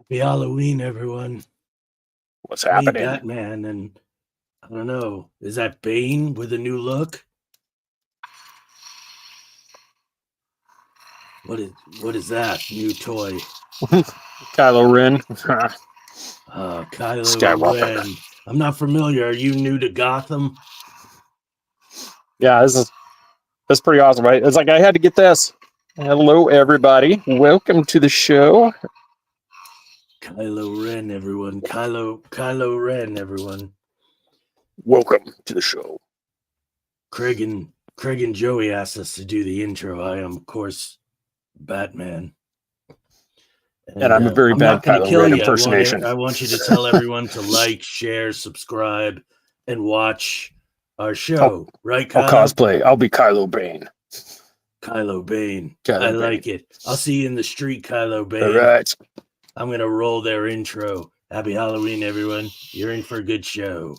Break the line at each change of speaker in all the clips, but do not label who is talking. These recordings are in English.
Happy Halloween, everyone.
What's
Me,
happening?
Batman, and I don't know. Is that Bane with a new look? What is that new toy?
Kylo Ren.
Kylo
Skywalker.
Ren. I'm not familiar. Are you new to Gotham?
Yeah, that's pretty awesome, right? It's like I had to get this. Hello, everybody. Welcome to the show.
Kylo Ren, everyone. Kylo Ren, everyone.
Welcome to the show.
Craig and Joey asked us to do the intro. I am, of course, Batman.
And I'm a very
I'm
bad
not going to
Kylo
kill
Ren
you.
impersonation.
I want you to tell everyone to like, share, subscribe, and watch our show. Right,
I'll
Kylo?
cosplay. I'll be Kylo Bane.
Kylo Bane.
Kylo
I
Bane.
like it. I'll see you in the street, Kylo Bane.
All right.
I'm going to roll their intro. Happy Halloween, everyone. You're in for a good show.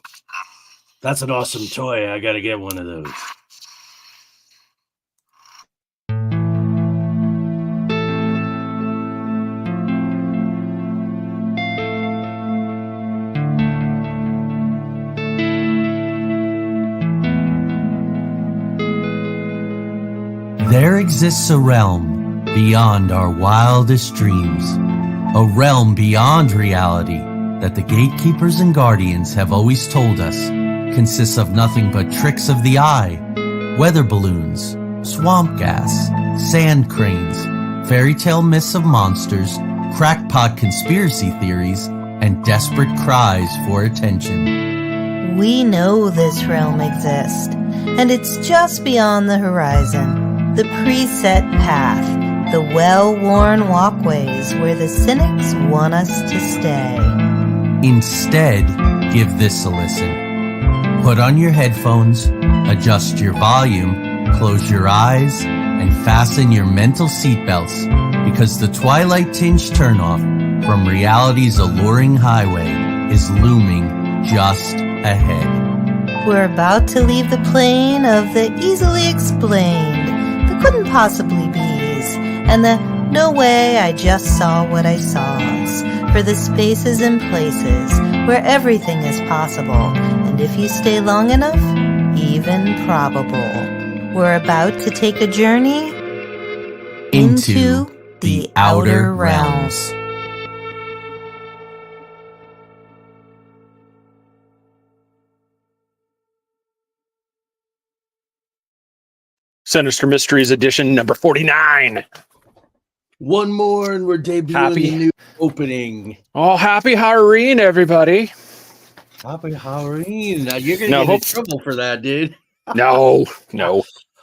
That's an awesome toy. I got to get one of those.
There exists a realm beyond our wildest dreams, a realm beyond reality that the gatekeepers and guardians have always told us consists of nothing but tricks of the eye, weather balloons, swamp gas, sand cranes, fairy tale myths of monsters, crackpot conspiracy theories, and desperate cries for attention.
We know this realm exists, and it's just beyond the horizon. The preset path, the well-worn walkways where the cynics want us to stay.
Instead, give this a listen. Put on your headphones, adjust your volume, close your eyes, and fasten your mental seatbelts, because the twilight-tinged turnoff from reality's alluring highway is looming just ahead.
We're about to leave the plane of the easily explained, the couldn't possibly be's, and the no way I just saw what I saw's, for the spaces and places where everything is possible, and if you stay long enough, even probable. We're about to take a journey into the outer realms.
Sinister Mysteries Edition number 49.
One more, and we're debuting the new opening.
Oh, happy Halloween, everybody.
Happy Halloween. Now, you're going to get in trouble for that, dude.
No.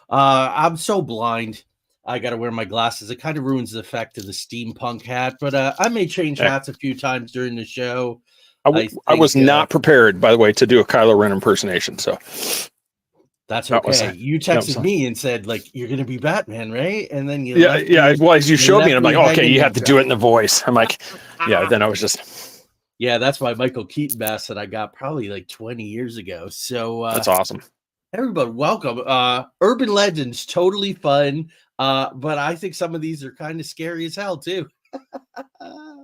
I'm so blind. I got to wear my glasses. It kind of ruins the effect of the steampunk hat, but I may change hats a few times during the show.
I was not prepared, by the way, to do a Kylo Ren impersonation, so
that's okay. You texted me and said, like, you're going to be Batman, right? And then you
well, you showed me, and I'm like, okay, you have to do it in the voice. I'm like, yeah, then I was just...
Yeah, that's my Michael Keaton mask that I got probably like 20 years ago. So
that's awesome.
Everybody, welcome. Urban Legends, totally fun. But I think some of these are kind of scary as hell, too.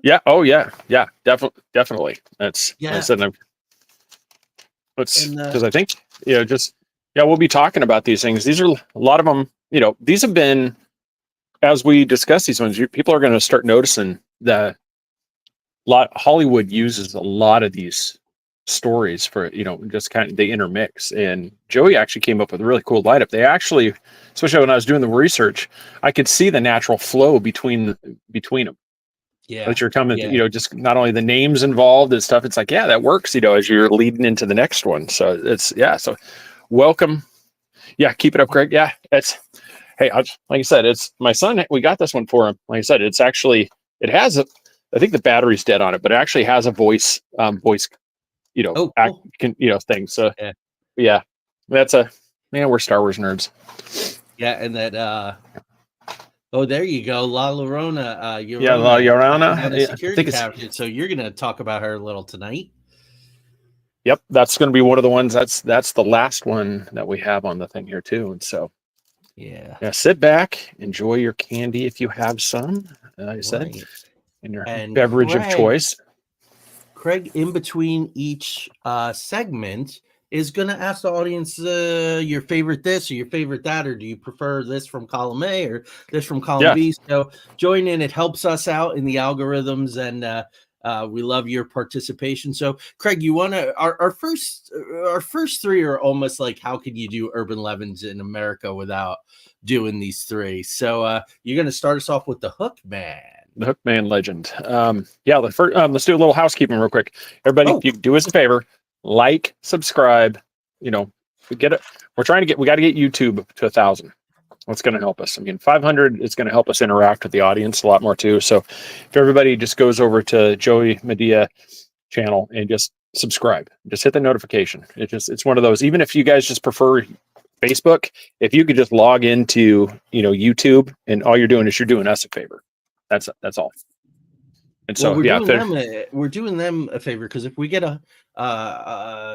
Yeah. Oh, yeah. Yeah, definitely. That's, I said, because I think, we'll be talking about these things. These are a lot of them, these have been, as we discuss these ones, people are going to start noticing that Hollywood uses a lot of these stories for, just kind of, they intermix. And Joey actually came up with a really cool lineup. They actually, especially when I was doing the research, I could see the natural flow between them.
Yeah.
But you're coming, just not only the names involved and stuff, it's like, yeah, that works, as you're leading into the next one. So so welcome. Yeah, keep it up, Greg. Yeah, like I said, it's my son. We got this one for him. Like I said, it's actually, it has I think the battery's dead on it, but it actually has a voice, thing. So yeah, that's we're Star Wars nerds.
Yeah, and that, there you go, La Llorona.
La Llorona.
Security captain. So you're going to talk about her a little tonight.
Yep, that's going to be one of the ones. That's the last one that we have on the thing here too. And so, yeah, sit back, enjoy your candy if you have some. I said, in your
And
beverage of choice.
Craig, in between each segment, is going to ask the audience your favorite this or your favorite that, or do you prefer this from column A or this from column B? So join in. It helps us out in the algorithms, and we love your participation. So, Craig, you want to our first three are almost like how can you do urban legends in America without doing these three? So you're going to start us off with the Hook Man.
The Hookman legend. The first, let's do a little housekeeping real quick. Everybody, if you do us a favor, like, subscribe. We get it. We got to get YouTube to 1,000. What's going to help us? I mean, 500 is going to help us interact with the audience a lot more too. So if everybody just goes over to Joey Medea channel and just subscribe, just hit the notification. It's one of those, even if you guys just prefer Facebook, if you could just log into, YouTube, and all you're doing is you're doing us a favor. That's all. And so,
we're doing them a favor, because if we get a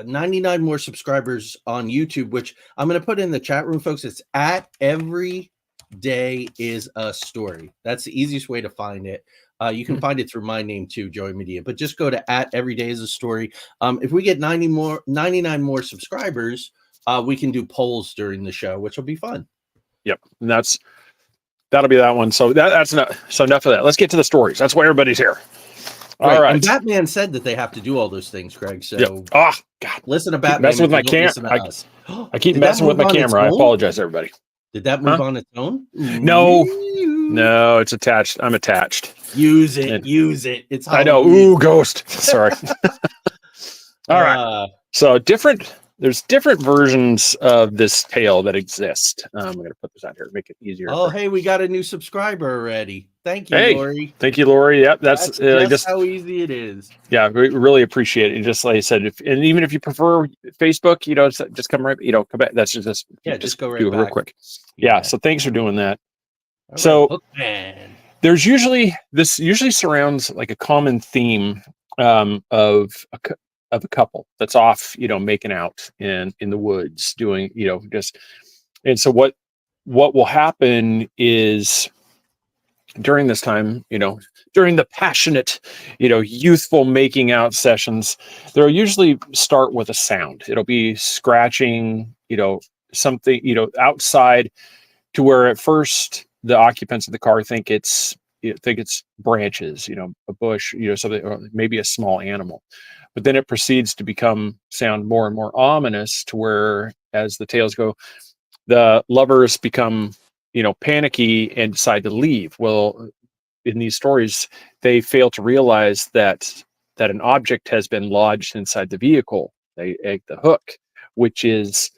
99 more subscribers on YouTube, which I'm going to put in the chat room, folks, it's at Every Day Is a Story. That's the easiest way to find it. You can find it through my name too, Joey Medea, but just go to at Every Day Is a Story. If we get 99 more subscribers, we can do polls during the show, which will be fun.
Yep. And that'll be that one. So that's enough. So enough of that. Let's get to the stories. That's why everybody's here. All right.
And Batman said that they have to do all those things, Craig. So
God,
listen to Batman.
Messing with my camera. I keep messing with my camera. I apologize, everybody.
Did that move on its own?
No, it's attached. I'm attached.
Use it. It's
Halloween. I know. Ooh, ghost. Sorry. All right. So there's different versions of this tale that exist. I'm going to put this out here to make it easier.
Oh, hey, we got a new subscriber already. Thank you, Lori.
Thank you, Lori. Yep, that's
just how easy it is.
Yeah, we really appreciate it. Just like I said, and even if you prefer Facebook, just come right, come back. That's just
go right
do it
back.
real quick. Yeah. So thanks for doing that.
All
so
right,
this usually surrounds like a common theme of a couple that's off, making out in the woods, doing, and so what will happen is during this time, during the passionate, youthful making out sessions, they'll usually start with a sound. It'll be scratching, something, outside, to where at first the occupants of the car think it's branches, a bush, something, or maybe a small animal. But then it proceeds to sound more and more ominous, to where, as the tales go, the lovers become, panicky and decide to leave. Well, in these stories, they fail to realize that an object has been lodged inside the vehicle. They egg the hook, which is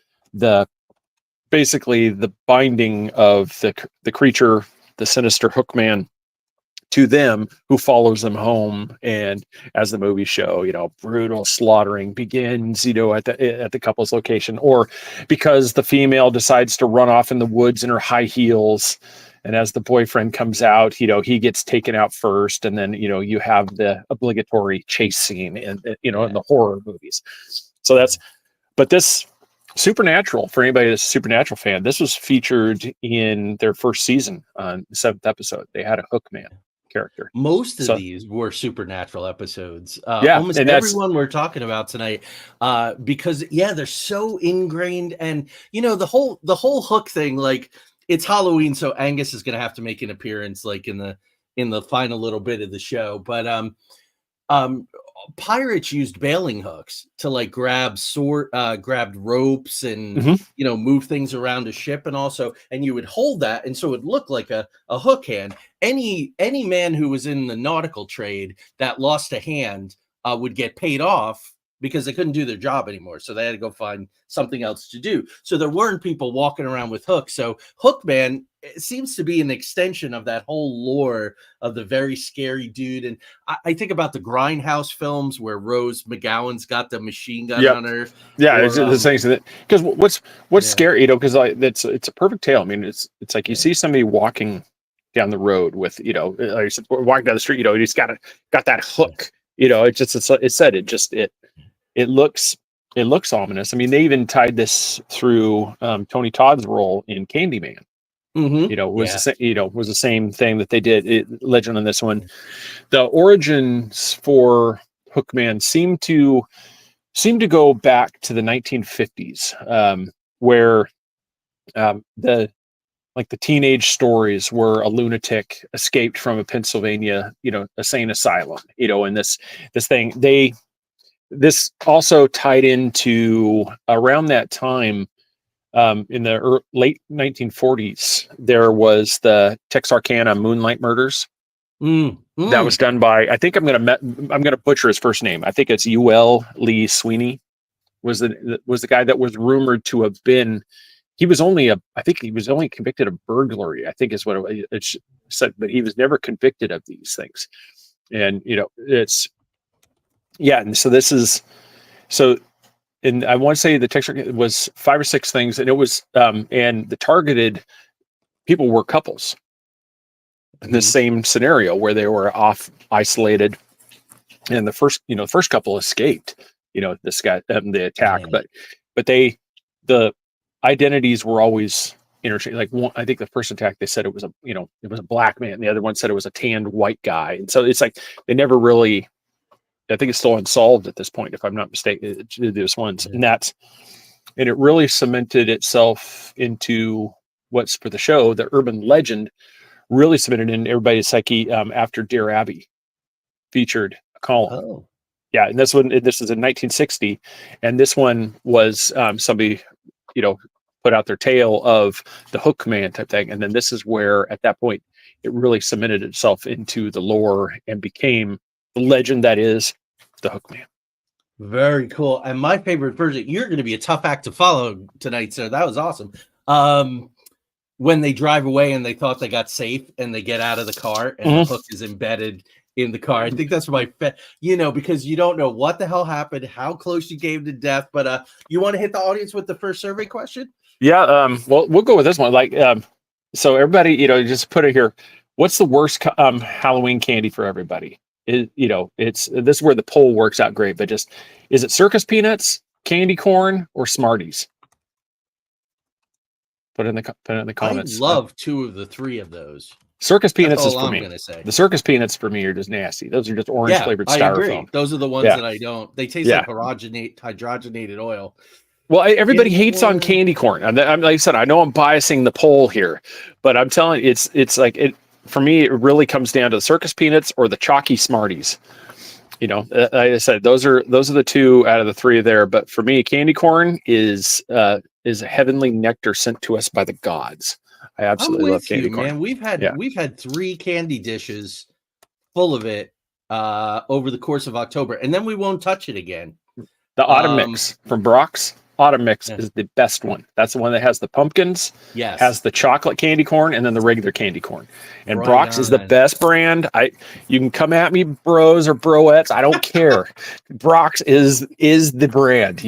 basically the binding of the creature, the sinister Hookman, to them, who follows them home. And as the movies show, brutal slaughtering begins, at the couple's location, or because the female decides to run off in the woods in her high heels. And as the boyfriend comes out, he gets taken out first. And then, you have the obligatory chase scene in the horror movies. So but this Supernatural, for anybody that's a Supernatural fan, this was featured in their first season on the 7th episode. They had a Hookman character.
Most of these were Supernatural episodes. Almost everyone we're talking about tonight, because they're so ingrained, and the whole Hook thing. Like, it's Halloween, so Angus is going to have to make an appearance, like in the final little bit of the show. But pirates used bailing hooks to like grabbed ropes and move things around a ship, and you would hold that, and so it looked like a hook hand. Any man who was in the nautical trade that lost a hand would get paid off, because they couldn't do their job anymore, so they had to go find something else to do. So there weren't people walking around with hooks. So Hookman seems to be an extension of that whole lore of the very scary dude. And I think about the Grindhouse films where Rose McGowan's got the machine gun on her.
Yeah, it's the things that, because what's scary, because it's a perfect tale. I mean, it's like you see somebody walking down the road with, like you said, walking down the street, he's got that hook. It looks ominous. I mean, they even tied this through Tony Todd's role in Candyman. You know, was was the same thing that they did. Legend on this one. The origins for Hookman seem to go back to the 1950s, where the teenage stories where a lunatic escaped from a Pennsylvania, insane asylum, and this also tied into around that time. In the late 1940s, there was the Texarkana Moonlight Murders. That was done by, I think I'm gonna butcher his first name. I think it's U.L. Lee Sweeney was the guy that was rumored to have been. He was only convicted of burglary, I think is what it said, but he was never convicted of these things. And and so this is and I want to say the Texarkana was 5 or 6 things, and it was and the targeted people were couples in the same scenario where they were off isolated, and the first couple escaped, this guy, the attack, but the identities were always interchanged. Like I think the first attack, they said it was a black man, the other one said it was a tanned white guy, and so it's like they never really. I think it's still unsolved at this point, if I'm not mistaken. There's ones, and it really cemented itself into what's for the show. The urban legend really cemented in everybody's psyche after Dear Abby featured a column.
Oh.
Yeah, and this is in 1960, and this one was somebody, put out their tale of the Hookman type thing, and then this is where, at that point, it really cemented itself into the lore and became the legend that is the Hookman.
Very cool. And my favorite version, you're going to be a tough act to follow tonight, sir. That was awesome. When they drive away and they thought they got safe and they get out of the car and the hook is embedded in the car. I think that's my, because you don't know what the hell happened, how close you came to death. But you want to hit the audience with the first survey question?
Yeah. Well, we'll go with this one. So everybody, just put it here. What's the worst Halloween candy for everybody? This is where the poll works out great, but just, is it circus peanuts, candy corn, or Smarties? Put it in the comments.
I love 2 of the 3 of those.
Circus peanuts is for
I'm
me.
Gonna say.
The circus peanuts for me are just nasty. Those are just orange flavored styrofoam. I agree.
Those are the ones that I don't. They taste like hydrogenated oil.
Well, everybody hates on candy corn. And I'm like I said, I know I'm biasing the poll here, but I'm telling you, it's like it for me. It really comes down to the circus peanuts or the chalky Smarties. Like I said, those are the 2 out of the 3 there. But for me, candy corn is a heavenly nectar sent to us by the gods. I absolutely love candy corn.
Man, we've had 3 candy dishes full of it over the course of October, and then we won't touch it again.
The autumn mix from Brock's. Autumn mix is the best one. That's the one that has the pumpkins, has the chocolate candy corn, and then the regular candy corn. And Brock's is the best brand. You can come at me, bros or broettes. I don't care. Brock's is the brand.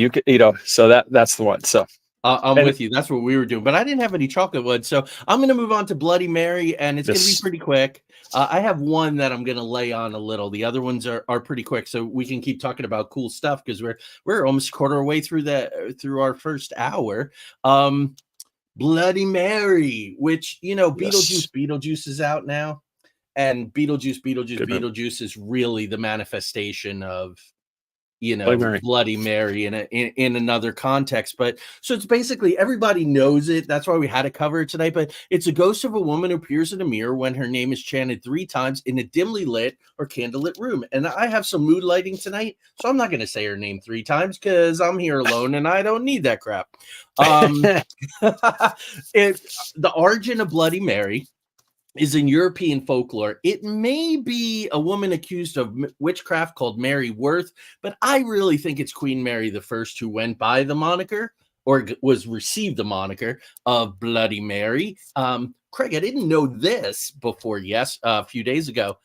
So that's the one. So
I'm with you. That's what we were doing, but I didn't have any chocolate ones. So I'm going to move on to Bloody Mary, and it's going to be pretty quick. I have one that I'm going to lay on a little. The other ones are pretty quick, so we can keep talking about cool stuff because we're almost a quarter way through our first hour. Bloody Mary, which Beetlejuice is out now, and Beetlejuice is really the manifestation of Bloody Mary in another context. But so it's basically, everybody knows it. That's why we had to cover it tonight. But it's a ghost of a woman who appears in a mirror when her name is chanted 3 times in a dimly lit or candlelit room. And I have some mood lighting tonight, so I'm not going to say her name 3 times because I'm here alone and I don't need that crap. The origin of Bloody Mary is in European folklore. It may be a woman accused of witchcraft called Mary Worth, but I really think it's Queen Mary the First who went by the moniker or received the moniker of Bloody Mary. Craig, I didn't know this before. A few days ago.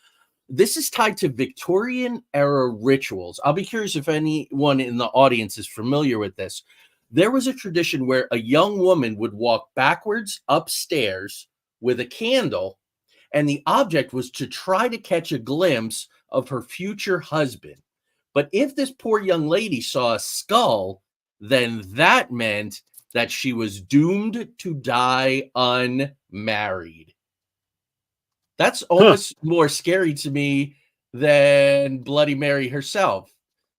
This is tied to Victorian era rituals. I'll be curious if anyone in the audience is familiar with this. There was a tradition where a young woman would walk backwards upstairs with a candle, and the object was to try to catch a glimpse of her future husband. But if this poor young lady saw a skull, then that meant that she was doomed to die unmarried. That's almost more scary to me than Bloody Mary herself.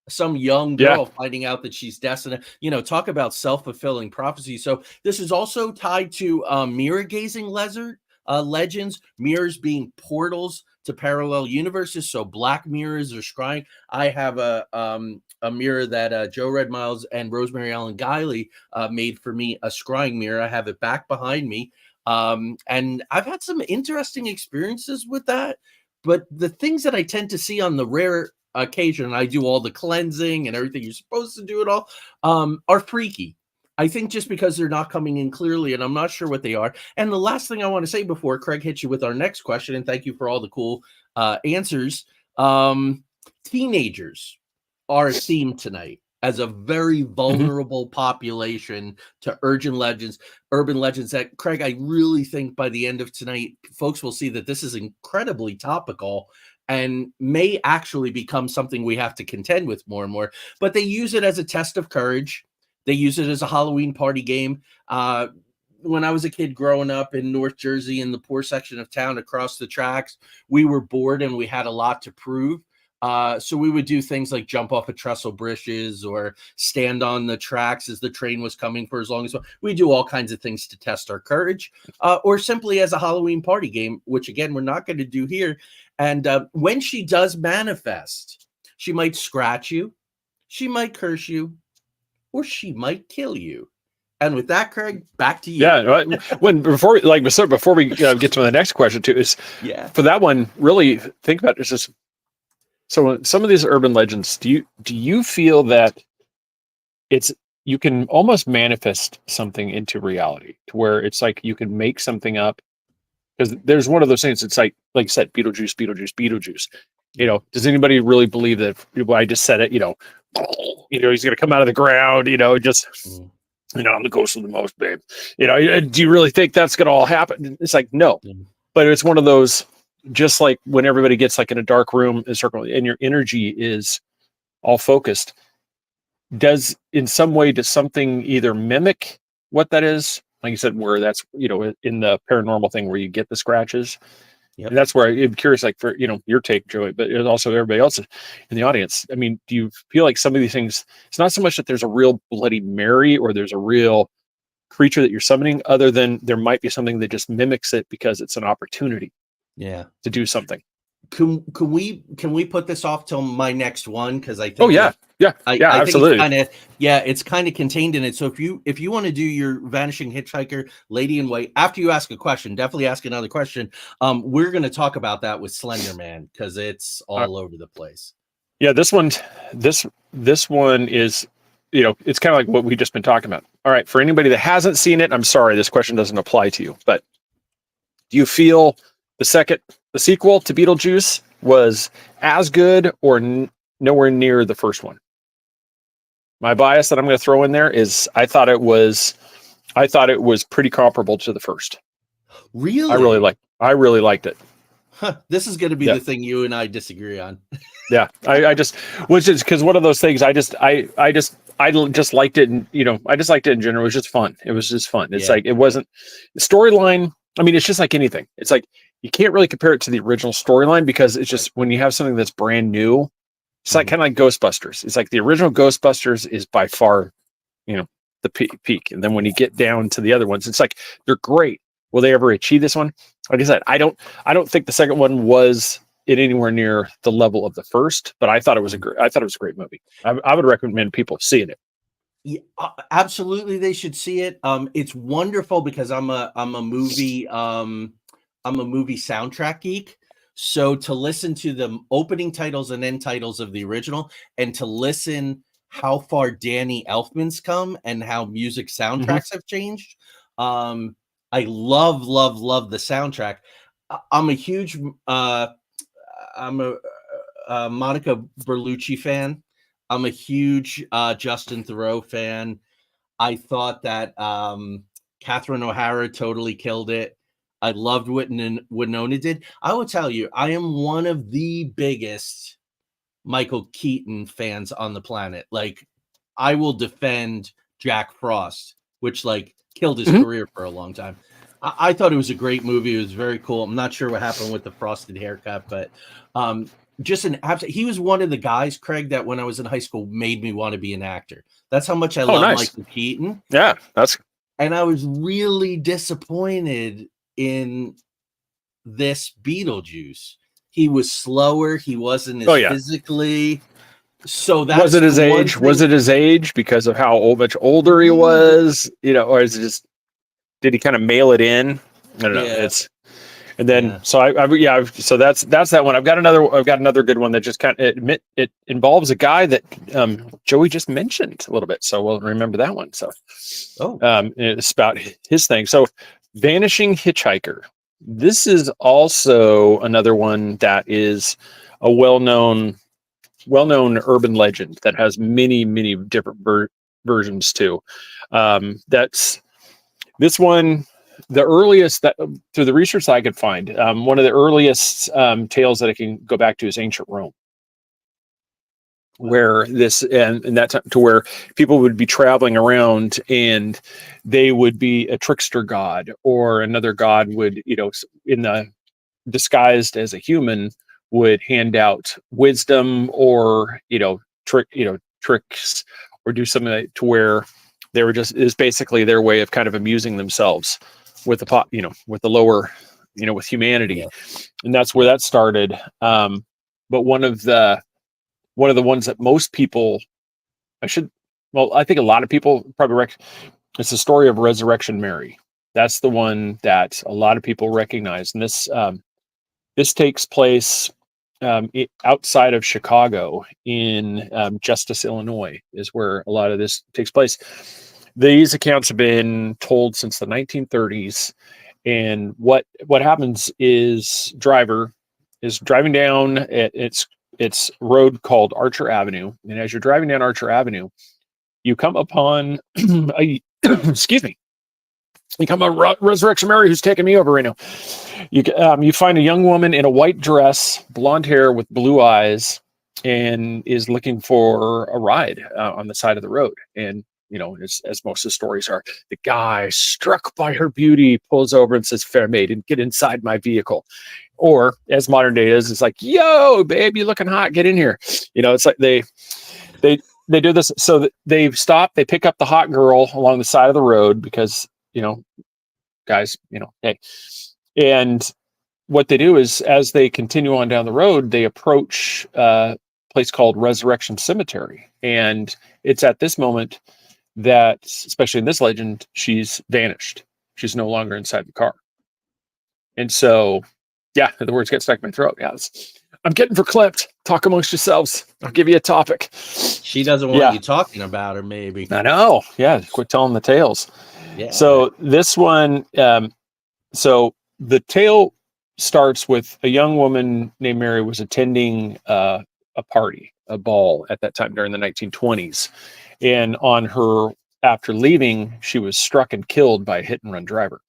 Some young girl finding out that she's destined, talk about self-fulfilling prophecy. So this is also tied to mirror gazing legends, mirrors being portals to parallel universes. So black mirrors are scrying. I have a mirror that Joe Red Miles and Rosemary Ellen Guiley made for me, a scrying mirror. I have it back behind me. And I've had some interesting experiences with that. But the things that I tend to see on the rare occasion, I do all the cleansing and everything you're supposed to do it all, are freaky. I think just because they're not coming in clearly, and I'm not sure what they are. And the last thing I want to say before Craig hits you with our next question, and thank you for all the cool answers. Teenagers are a theme tonight as a very vulnerable population to urban legends that, Craig, I really think by the end of tonight, folks will see that this is incredibly topical and may actually become something we have to contend with more and more. But they use it as a test of courage. They use it as a Halloween party game. When I was a kid growing up in North Jersey in the poor section of town across the tracks, we were bored and we had a lot to prove. So we would do things like jump off of trestle bridges or stand on the tracks as the train was coming for as long as we do all kinds of things to test our courage, or simply as a Halloween party game, which again, we're not going to do here. And when she does manifest, she might scratch you, she might curse you, or she might kill you. And with that, Craig, back to you.
Yeah. Before we get to the next question too, is for that one, really think about it. Just so some of these urban legends, do you feel that you can almost manifest something into reality to where it's like you can make something up? Because there's one of those things. It's like you said, Beetlejuice. Does anybody really believe that? I just said it. He's going to come out of the ground. I'm the ghost of the most, babe. Do you really think that's going to all happen? It's like, no, but it's one of those, just like when everybody gets like in a dark room, a circle, and your energy is all focused. Does something either mimic what that is? Like you said, where that's, in the paranormal thing where you get the scratches. Yep. And that's where I'm curious, like for, your take, Joey, but also everybody else in the audience. I mean, do you feel like some of these things, it's not so much that there's a real Bloody Mary or there's a real creature that you're summoning, other than there might be something that just mimics it because it's an opportunity to do something.
Can we put this off till my next one? Because I think I
absolutely.
Think it's kind of contained in it. So if you want to do your Vanishing Hitchhiker, Lady in White, after you ask a question, definitely ask another question. We're going to talk about that with Slenderman because it's all over the place.
Yeah, this one is, it's kind of like what we've just been talking about. All right, for anybody that hasn't seen it, I'm sorry, this question doesn't apply to you, but do you feel the sequel to Beetlejuice was as good or nowhere near the first one? My bias that I'm going to throw in there is I thought it was pretty comparable to the first.
Really?
I really liked it.
Huh, this is going to be the thing you and I disagree on.
Yeah, which is because one of those things I just liked it, and I just liked it in general. It was just fun. It was just fun. It's like, it wasn't the storyline. I mean, it's just like anything. It's like you can't really compare it to the original storyline because it's just when you have something that's brand new, it's like kind of like Ghostbusters. It's like the original Ghostbusters is by far, the peak. And then when you get down to the other ones, it's like they're great. Will they ever achieve this one? Like I said, I don't think the second one was anywhere near the level of the first, but I thought it was a great movie. I would recommend people seeing it.
Yeah, absolutely, they should see it. It's wonderful because I'm a movie soundtrack geek. So to listen to the opening titles and end titles of the original, and to listen how far Danny Elfman's come and how music soundtracks have changed. I love the soundtrack. I'm a huge Monica Berlucci fan. I'm a huge Justin Theroux fan. I thought that Catherine O'Hara totally killed it. I loved what Winona did. I will tell you, I am one of the biggest Michael Keaton fans on the planet. Like, I will defend Jack Frost which like killed his
Mhm.
career for a long time. I thought it was a great movie. It was very cool. I'm not sure what happened with the frosted haircut, but just an absolute. He was one of the guys, Craig, that when I was in high school made me want to be an actor. That's how much I
Oh,
love
nice.
Michael Keaton.
Yeah, that's
And I was really disappointed in this Beetlejuice. He was slower. He wasn't as physically. So that's
was it his
the one
age? Was
thing-
it his age because of how much older he was? Or is it just did he kind of mail it in? I don't know. It's and then so that's that one. I've got another good one that just kind of it involves a guy that Joey just mentioned a little bit, so we'll remember that one. So it's about his thing. So Vanishing Hitchhiker. This is also another one that is a well-known urban legend that has many different versions too. That's this one. The earliest that through the research that I could find, one of the earliest tales that I can go back to is ancient Rome, where this and that time to where people would be traveling around and they would be a trickster god, or another god would, in the disguised as a human, would hand out wisdom or tricks, or do something to where they were just is basically their way of kind of amusing themselves with with the lower, with humanity. And that's where that started. But one of the ones that most people I think a lot of people probably it's the story of Resurrection Mary. That's the one that a lot of people recognize. And this takes place outside of Chicago in Justice, Illinois, is where a lot of this takes place. These accounts have been told since the 1930s, and what happens is driver is driving down its road called Archer Avenue, and as you're driving down Archer Avenue, you come upon excuse me. You come on Resurrection Mary, who's taking me over right now. You find a young woman in a white dress, blonde hair with blue eyes, and is looking for a ride on the side of the road. And as most of the stories are, the guy, struck by her beauty, pulls over and says, "Fair maiden, get inside my vehicle." Or as modern day is, it's like, "Yo, babe, you looking hot? Get in here." It's like they do this. So they stop, they pick up the hot girl along the side of the road because guys, hey. And what they do is, as they continue on down the road, they approach a place called Resurrection Cemetery. And it's at this moment that, especially in this legend, she's vanished. She's no longer inside the car. And so, the words get stuck in my throat. I'm getting verklempt. Talk amongst yourselves. I'll give you a topic.
She doesn't want you talking about her, maybe.
I know. Yeah, quit telling the tales.
Yeah.
So this one, so the tale starts with a young woman named Mary was attending a party, a ball at that time during the 1920s. And after leaving, she was struck and killed by a hit and run driver.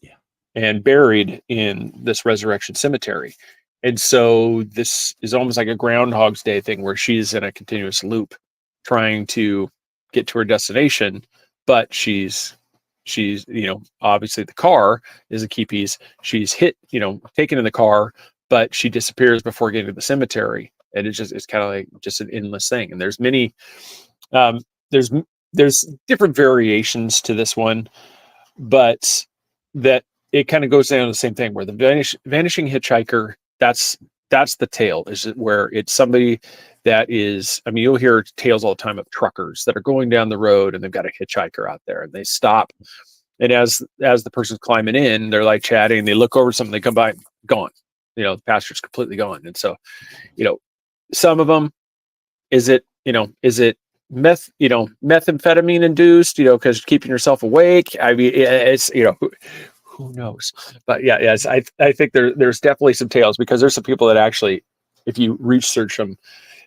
Yeah.
And buried in this Resurrection Cemetery. And so this is almost like a Groundhog's Day thing where she's in a continuous loop trying to get to her destination, but she's obviously the car is a key piece. She's hit, taken in the car, but she disappears before getting to the cemetery. And it's kind of like just an endless thing. And there's many, there's different variations to this one, but that it kind of goes down to the same thing where the vanishing hitchhiker, that's the tale, is where it's somebody that is, you'll hear tales all the time of truckers that are going down the road and they've got a hitchhiker out there and they stop. And as the person's climbing in, they're like chatting, they look over something, they come by, gone. The passenger completely gone. And so, some of them, is it methamphetamine induced, because keeping yourself awake. It's, who knows? But yes, I think there's definitely some tales, because there's some people that actually, if you research them,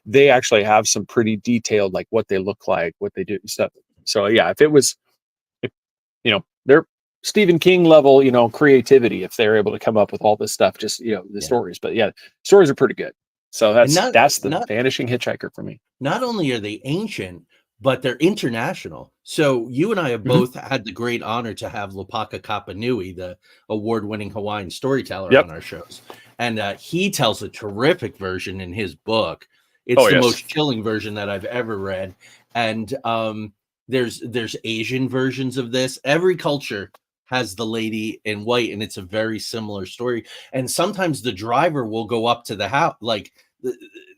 they actually have some pretty detailed, like what they look like, what they do and stuff. So if they're Stephen King level, creativity, if they're able to come up with all this stuff, just, stories. But stories are pretty good. So that's the vanishing hitchhiker for me.
Not only are they ancient, but they're international. So you and I have
Mhm.
both had the great honor to have Lopaka Kapanui, the award-winning Hawaiian storyteller,
Yep.
on our shows. And he tells a terrific version in his book. It's
Oh,
the
yes.
most chilling version that I've ever read. And there's Asian versions of this. Every culture has the lady in white, and it's a very similar story. And sometimes the driver will go up to the house, like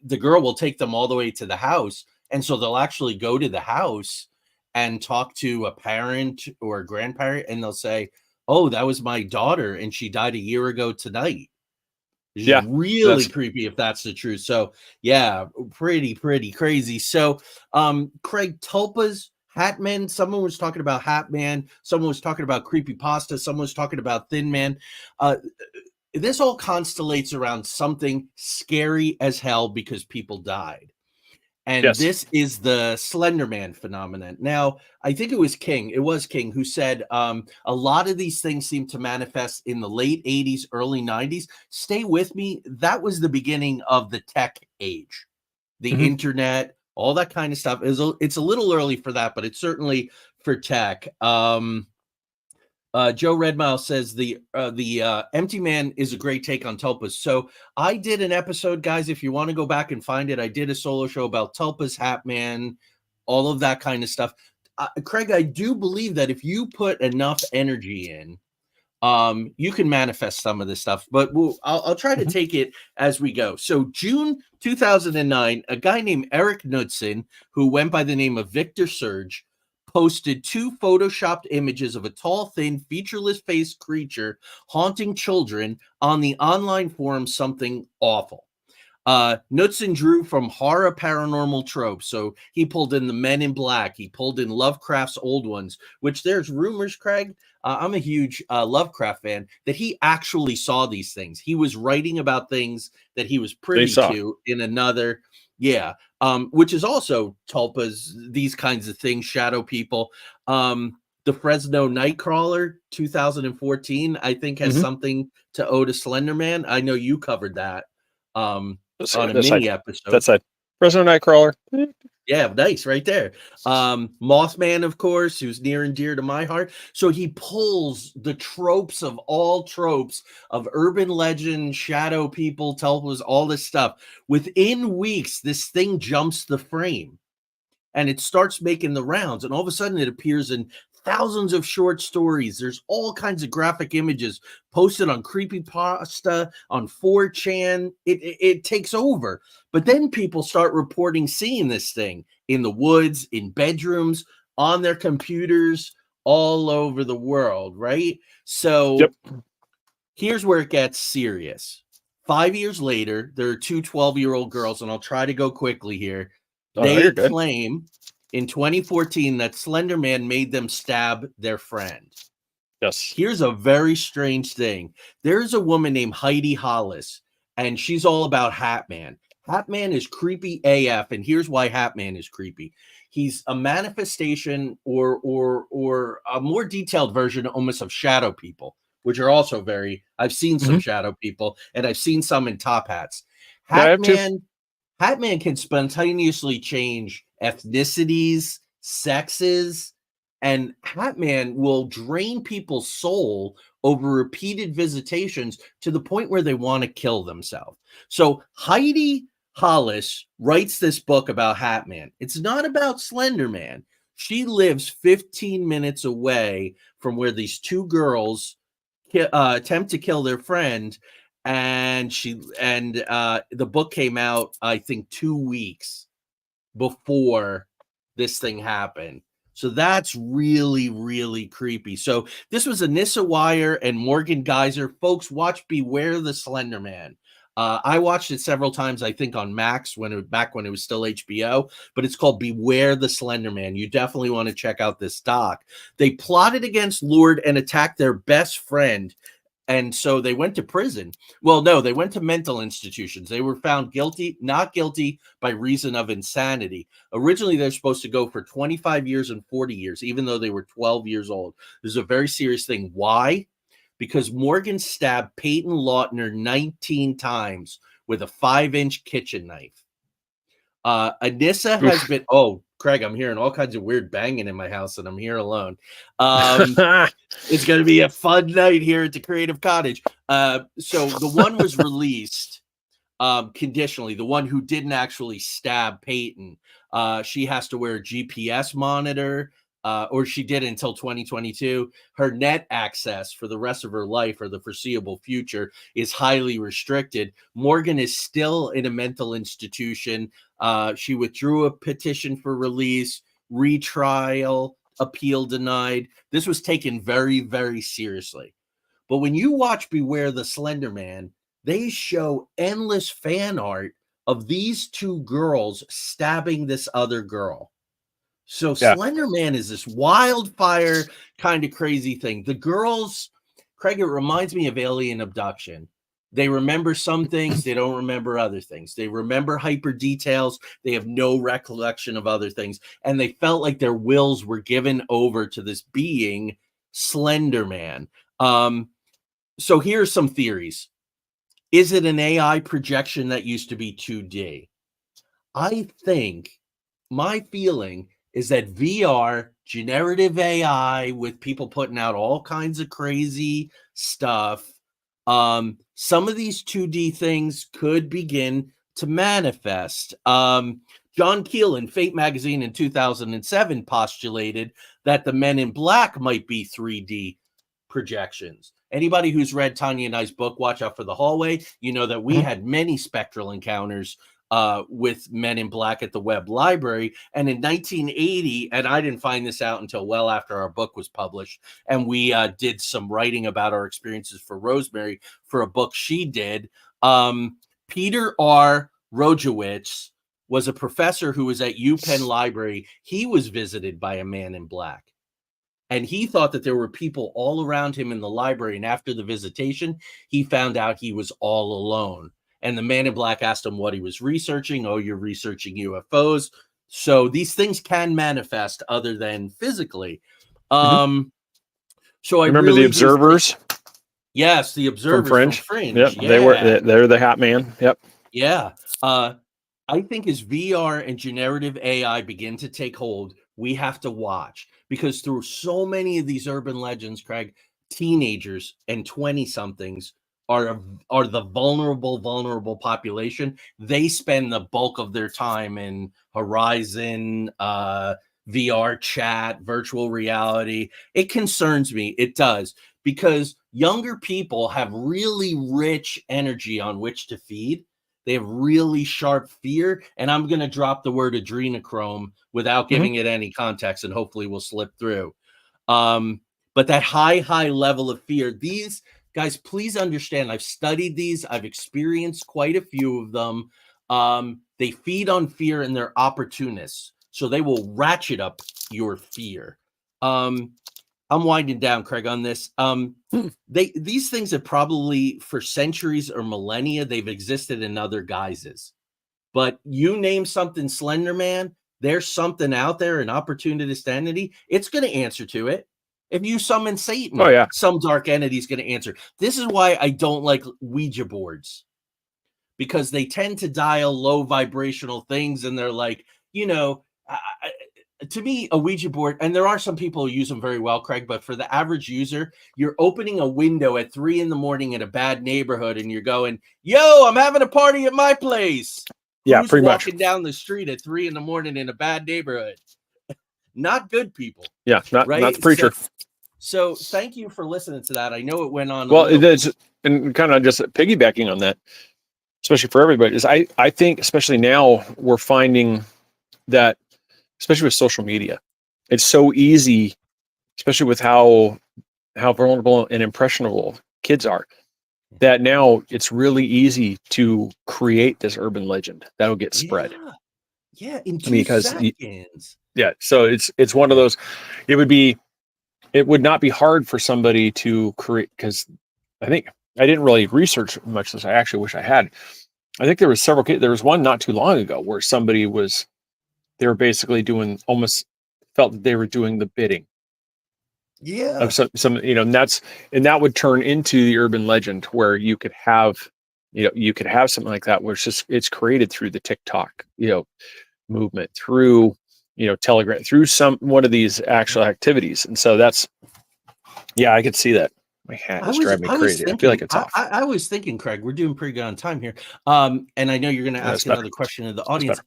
the girl will take them all the way to the house, and so they'll actually go to the house and talk to a parent or a grandparent, and they'll say, "Oh, that was my daughter, and she died a year ago tonight." Which is
Yeah,
really
that's
creepy if that's the truth. So yeah, pretty crazy. So Craig, Tulpas, Hatman, someone was talking about Hatman, someone was talking about creepypasta, someone was talking about Thin Man. This all constellates around something scary as hell because people died. And
yes.
this is the Slenderman phenomenon. Now, I think it was King who said a lot of these things seem to manifest in the late 80s, early 90s. Stay with me. That was the beginning of the tech age, the
Mhm.
internet, all that kind of stuff. It's a little early for that, but it's certainly for tech. Joe Redmile says the Empty Man is a great take on tulpas. So I did an episode, guys. If you want to go back and find it, I did a solo show about tulpas, Hatman, all of that kind of stuff. Craig, I do believe that if you put enough energy in, you can manifest some of this stuff. But I'll try to
Mhm.
take it as we go. So June 2009, a guy named Eric Knudsen, who went by the name of Victor Surge, posted 2 photoshopped images of a tall, thin, featureless faced creature haunting children on the online forum Something Awful. Knudsen drew from horror paranormal tropes. So he pulled in the Men in Black. He pulled in Lovecraft's old ones, which there's rumors, Craig. I'm a huge Lovecraft fan, that he actually saw these things. He was writing about things that he was
They
privy
saw.
to in another. Yeah. Which is also tulpas, these kinds of things, shadow people. The Fresno Nightcrawler 2014, I think, has
Mhm.
something to owe to Slenderman. I know you covered that.
Let's see
On a
this side.
mini
That
episode.
side. Fresno Nightcrawler.
Yeah, nice, right there. Mothman, of course, who's near and dear to my heart. So he pulls the tropes of all tropes of urban legend, shadow people, telpas, all this stuff. Within weeks, this thing jumps the frame and it starts making the rounds, and all of a sudden it appears in thousands of short stories. There's all kinds of graphic images posted on creepypasta, on 4chan. It takes over. But then people start reporting seeing this thing in the woods, in bedrooms, on their computers, all over the world, right? So
Yep.
here's where it gets serious. 5 years later, there are 2 12-year-old girls, and I'll try to go quickly here.
Oh, no,
They
you're good.
claim in 2014 that Slender Man made them stab their friend.
Yes.
Here's a very strange thing. There's a woman named Heidi Hollis, and she's all about Hatman. Hatman is creepy AF, and here's why Hatman is creepy. He's a manifestation or a more detailed version almost of shadow people, which are also very, I've seen some
Mhm.
shadow people, and I've seen some in top hats.
Yeah, I have two.
Hatman can spontaneously change ethnicities, sexes, and Hatman will drain people's soul over repeated visitations to the point where they want to kill themselves. So Heidi Hollis writes this book about Hatman. It's not about Slender Man. She lives 15 minutes away from where these 2 girls attempt to kill their friend, and the book came out, I think, 2 weeks before this thing happened. So that's really creepy. So this was Anissa Wire and Morgan Geyser. Folks, watch Beware the Slender Man. I watched it several times, I think, on Max back when it was still HBO, but it's called Beware the Slender Man. You definitely want to check out this doc. They plotted against Lord and attacked their best friend. And so they went to prison. Well, no, they went to mental institutions. They were found not guilty by reason of insanity. Originally, they're supposed to go for 25 years and 40 years, even though they were 12 years old. This is a very serious thing. Why? Because Morgan stabbed Peyton Lautner 19 times with a 5-inch kitchen knife. Anissa has
Oof.
been, Craig, I'm hearing all kinds of weird banging in my house, and I'm here alone. It's going to be a fun night here at the Creative Cottage. So the one was released conditionally. The one who didn't actually stab Peyton, she has to wear a GPS monitor, or she did until 2022. Her net access for the rest of her life or the foreseeable future is highly restricted. Morgan is still in a mental institution. She withdrew a petition for release, retrial, appeal denied. This was taken very, very seriously. But when you watch Beware the Slenderman, they show endless fan art of these two girls stabbing this other girl. So Slenderman is this wildfire kind of crazy thing. The girls, Craig, it reminds me of alien abduction. They remember some things, they don't remember other things. They remember hyper details, they have no recollection of other things. And they felt like their wills were given over to this being, Slenderman. So here's some theories. Is it an AI projection that used to be 2D? I think my feeling is that VR, generative AI, with people putting out all kinds of crazy stuff, some of these 2D things could begin to manifest. John Keel in Fate magazine in 2007 postulated that the Men in Black might be 3D projections. Anybody who's read Tanya and I's book, Watch Out for the Hallway, you know that we had many spectral encounters with Men in Black at the Webb Library. And in 1980, and I didn't find this out until well after our book was published, and we did some writing about our experiences for Rosemary for a book she did. Peter R. Rojewicz was a professor who was at UPenn Library. He was visited by a man in black. And he thought that there were people all around him in the library. And after the visitation, he found out he was all alone. And the man in black asked him what he was researching. Oh, you're researching UFOs. So these things can manifest other than physically. So I
remember
really
the Observers.
Yes, the Observers from Fringe.
Yep,
Yeah.
they're the Hat Man. Yep.
Yeah. I think as VR and generative AI begin to take hold, we have to watch, because through so many of these urban legends, Craig, teenagers and 20-somethings are the vulnerable population. They spend the bulk of their time in Horizon, VR chat, virtual reality. It concerns me. It does, because younger people have really rich energy on which to feed. They have really sharp fear, and I'm going to drop the word adrenochrome without giving it any context, and hopefully we'll slip through. But that high level of fear, these guys, please understand, I've studied these. I've experienced quite a few of them. They feed on fear, and they're opportunists. So they will ratchet up your fear. I'm winding down, Craig, on this. These things have probably, for centuries or millennia, they've existed in other guises. But you name something Slenderman, there's something out there, an opportunist entity, it's going to answer to it. If you summon Satan, some dark entity is going to answer. This is why I don't like Ouija boards, because they tend to dial low vibrational things, and they're like, to me, a Ouija board, and there are some people who use them very well, Craig, but for the average user, you're opening a window at 3 a.m. in a bad neighborhood, and you're going, yo, I'm having a party at my place.
Yeah,
Who's
pretty much.
walking down the street at 3 a.m. in a bad neighborhood? Not good people.
Yeah, not the preacher.
So thank you for listening to that. I know it went on.
Well, it is, and kind of just piggybacking on that, especially for everybody, is I think, especially now, we're finding that, especially with social media, it's so easy, especially with how vulnerable and impressionable kids are, that now it's really easy to create this urban legend that'll get spread.
Yeah, in 2 seconds.
Yeah, so it's one of those. It would not be hard for somebody to create, because I think I didn't really research much as I actually wish I had. I think there was several. There was one not too long ago where somebody was. They were basically almost felt that they were doing the bidding.
Yeah.
Of some, and that would turn into the urban legend, where you could have something like that, where it's created through the TikTok, movement, through, Telegram through one of these actual activities. And so I could see that. My hat is driving me crazy. I feel like it's off.
I was thinking, Craig, we're doing pretty good on time here. And I know you're going to ask another question of the audience.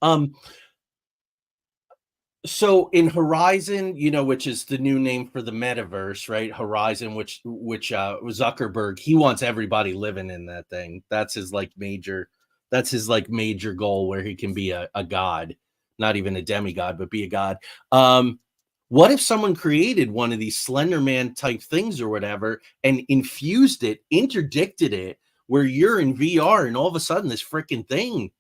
So in Horizon, which is the new name for the metaverse, right? Horizon, which Zuckerberg, he wants everybody living in that thing. That's his major goal, where he can be a god, not even a demigod, but be a god. What if someone created one of these Slenderman type things or whatever and infused it, interdicted it, where you're in VR and all of a sudden this freaking thing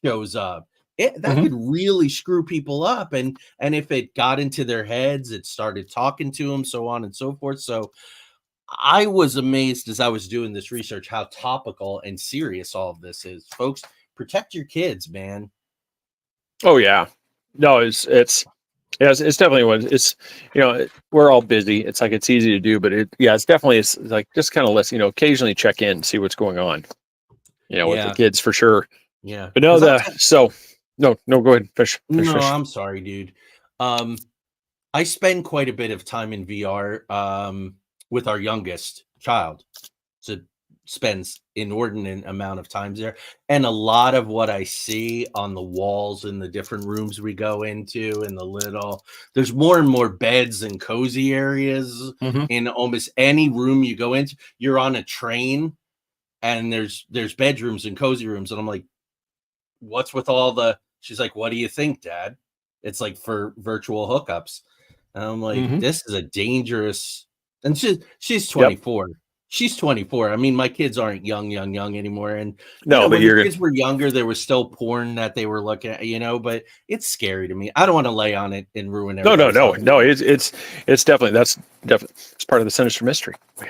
shows up? That could really screw people up. And if it got into their heads, it started talking to them, so on and so forth. So I was amazed as I was doing this research how topical and serious all of this is. Folks, protect your kids, man.
Oh yeah. No, it's definitely one. It's, we're all busy. It's like, it's easy to do, but it's definitely, it's like, just kind of let's, occasionally check in, see what's going on, with the kids for sure.
Yeah.
But no, no, go ahead. Fish.
I'm sorry, dude. I spend quite a bit of time in VR with our youngest child. So spends inordinate amount of times there, and a lot of what I see on the walls in the different rooms we go into, and there's more and more beds and cozy areas in almost any room you go into. You're on a train and there's bedrooms and cozy rooms, and I'm like, what's with all the, she's like, what do you think, Dad? It's like for virtual hookups. And I'm like, this is a dangerous, and she's 24. Yep. She's 24. I mean, my kids aren't young anymore. And
no, but
when the kids were younger, there was still porn that they were looking at, but it's scary to me. I don't want to lay on it and ruin everything.
No. It's definitely, it's part of the Sinister mystery. So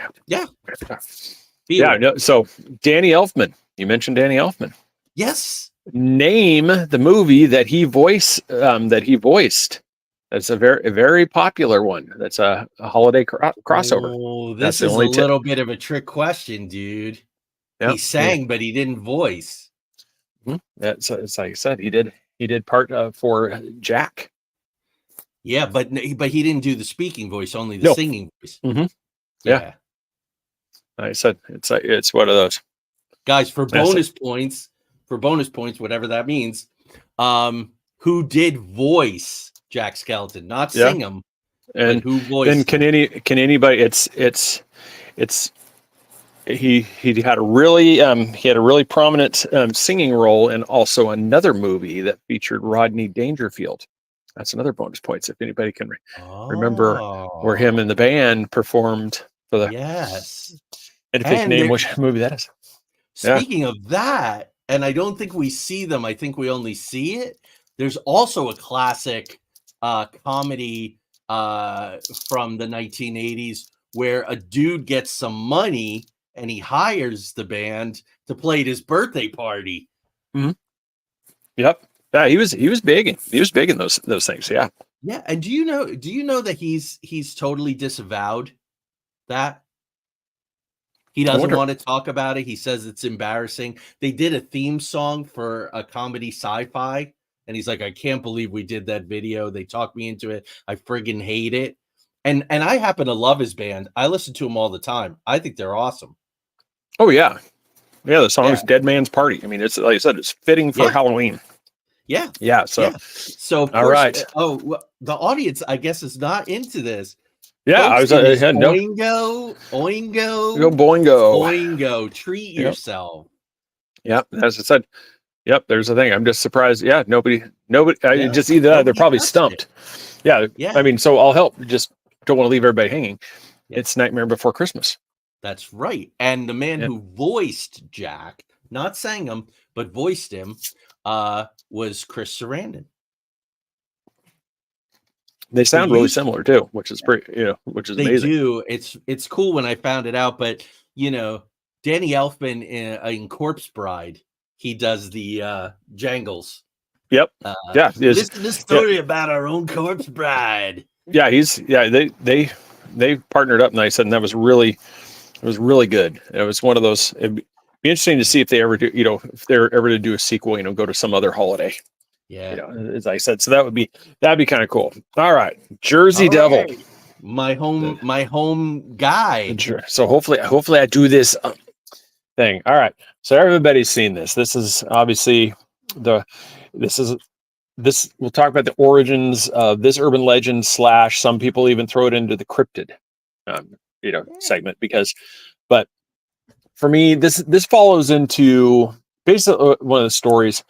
Danny Elfman, you mentioned Danny Elfman.
Yes.
Name the movie that he voiced. That's a very popular one. That's a holiday crossover.
Oh, this is a little bit of a trick question, dude. Yep. He sang, but he didn't voice.
It's like I said, he did part for Jack.
Yeah, but he didn't do the speaking voice, only the singing voice.
Yeah. I said it's one of those.
Guys, for bonus points, whatever that means, who did voice Jack Skeleton, not sing him, but who voiced?
And can anybody? He had a really prominent singing role in also another movie that featured Rodney Dangerfield. That's another bonus points if anybody can remember where him and the band performed for the.
Yes.
And if you can name which movie that is.
Speaking of that, and I don't think we see them. I think we only see it. There's also a classic comedy from the 1980s where a dude gets some money and he hires the band to play at his birthday party.
Yep. Yeah, he was big. He was big in those things. Yeah.
Yeah. And do you know that he's totally disavowed that? He doesn't want to talk about it. He says it's embarrassing. They did a theme song for a comedy sci-fi, and he's like, I can't believe we did that video. They talked me into it. I friggin' hate it. And I happen to love his band. I listen to them all the time. I think they're awesome.
Oh, yeah. Yeah, the song is Dead Man's Party. I mean, it's like I said, it's fitting for Halloween.
Yeah.
Yeah. So
of course,
all right.
The audience, I guess, is not into this.
Yeah,
folks, Oingo.
Go boingo.
Boingo. Treat yourself.
Yep, as I said. Yep, there's the thing. I'm just surprised. Yeah, nobody. Just either they're probably stumped. Yeah. I mean, so I'll help. Just don't want to leave everybody hanging. Yeah. It's Nightmare Before Christmas.
That's right. And the man who voiced Jack, not sang him, but voiced him, was Chris Sarandon.
They sound really similar too, which is pretty, which is amazing.
They do. It's cool when I found it out, but Danny Elfman in Corpse Bride, he does the Jangles.
Yep.
This is the story about our own Corpse Bride.
Yeah, they partnered up nice, and that was really good. It was one of those. It'd be interesting to see if they ever do, if they're ever to do a sequel, go to some other holiday.
Yeah.
As I said, so that'd be kind of cool. All right, Jersey Devil,
my home guy.
So hopefully I do this thing. All right, so everybody's seen this. This is obviously we'll talk about the origins of this urban legend / some people even throw it into the cryptid, segment but for me, this follows into basically one of the stories.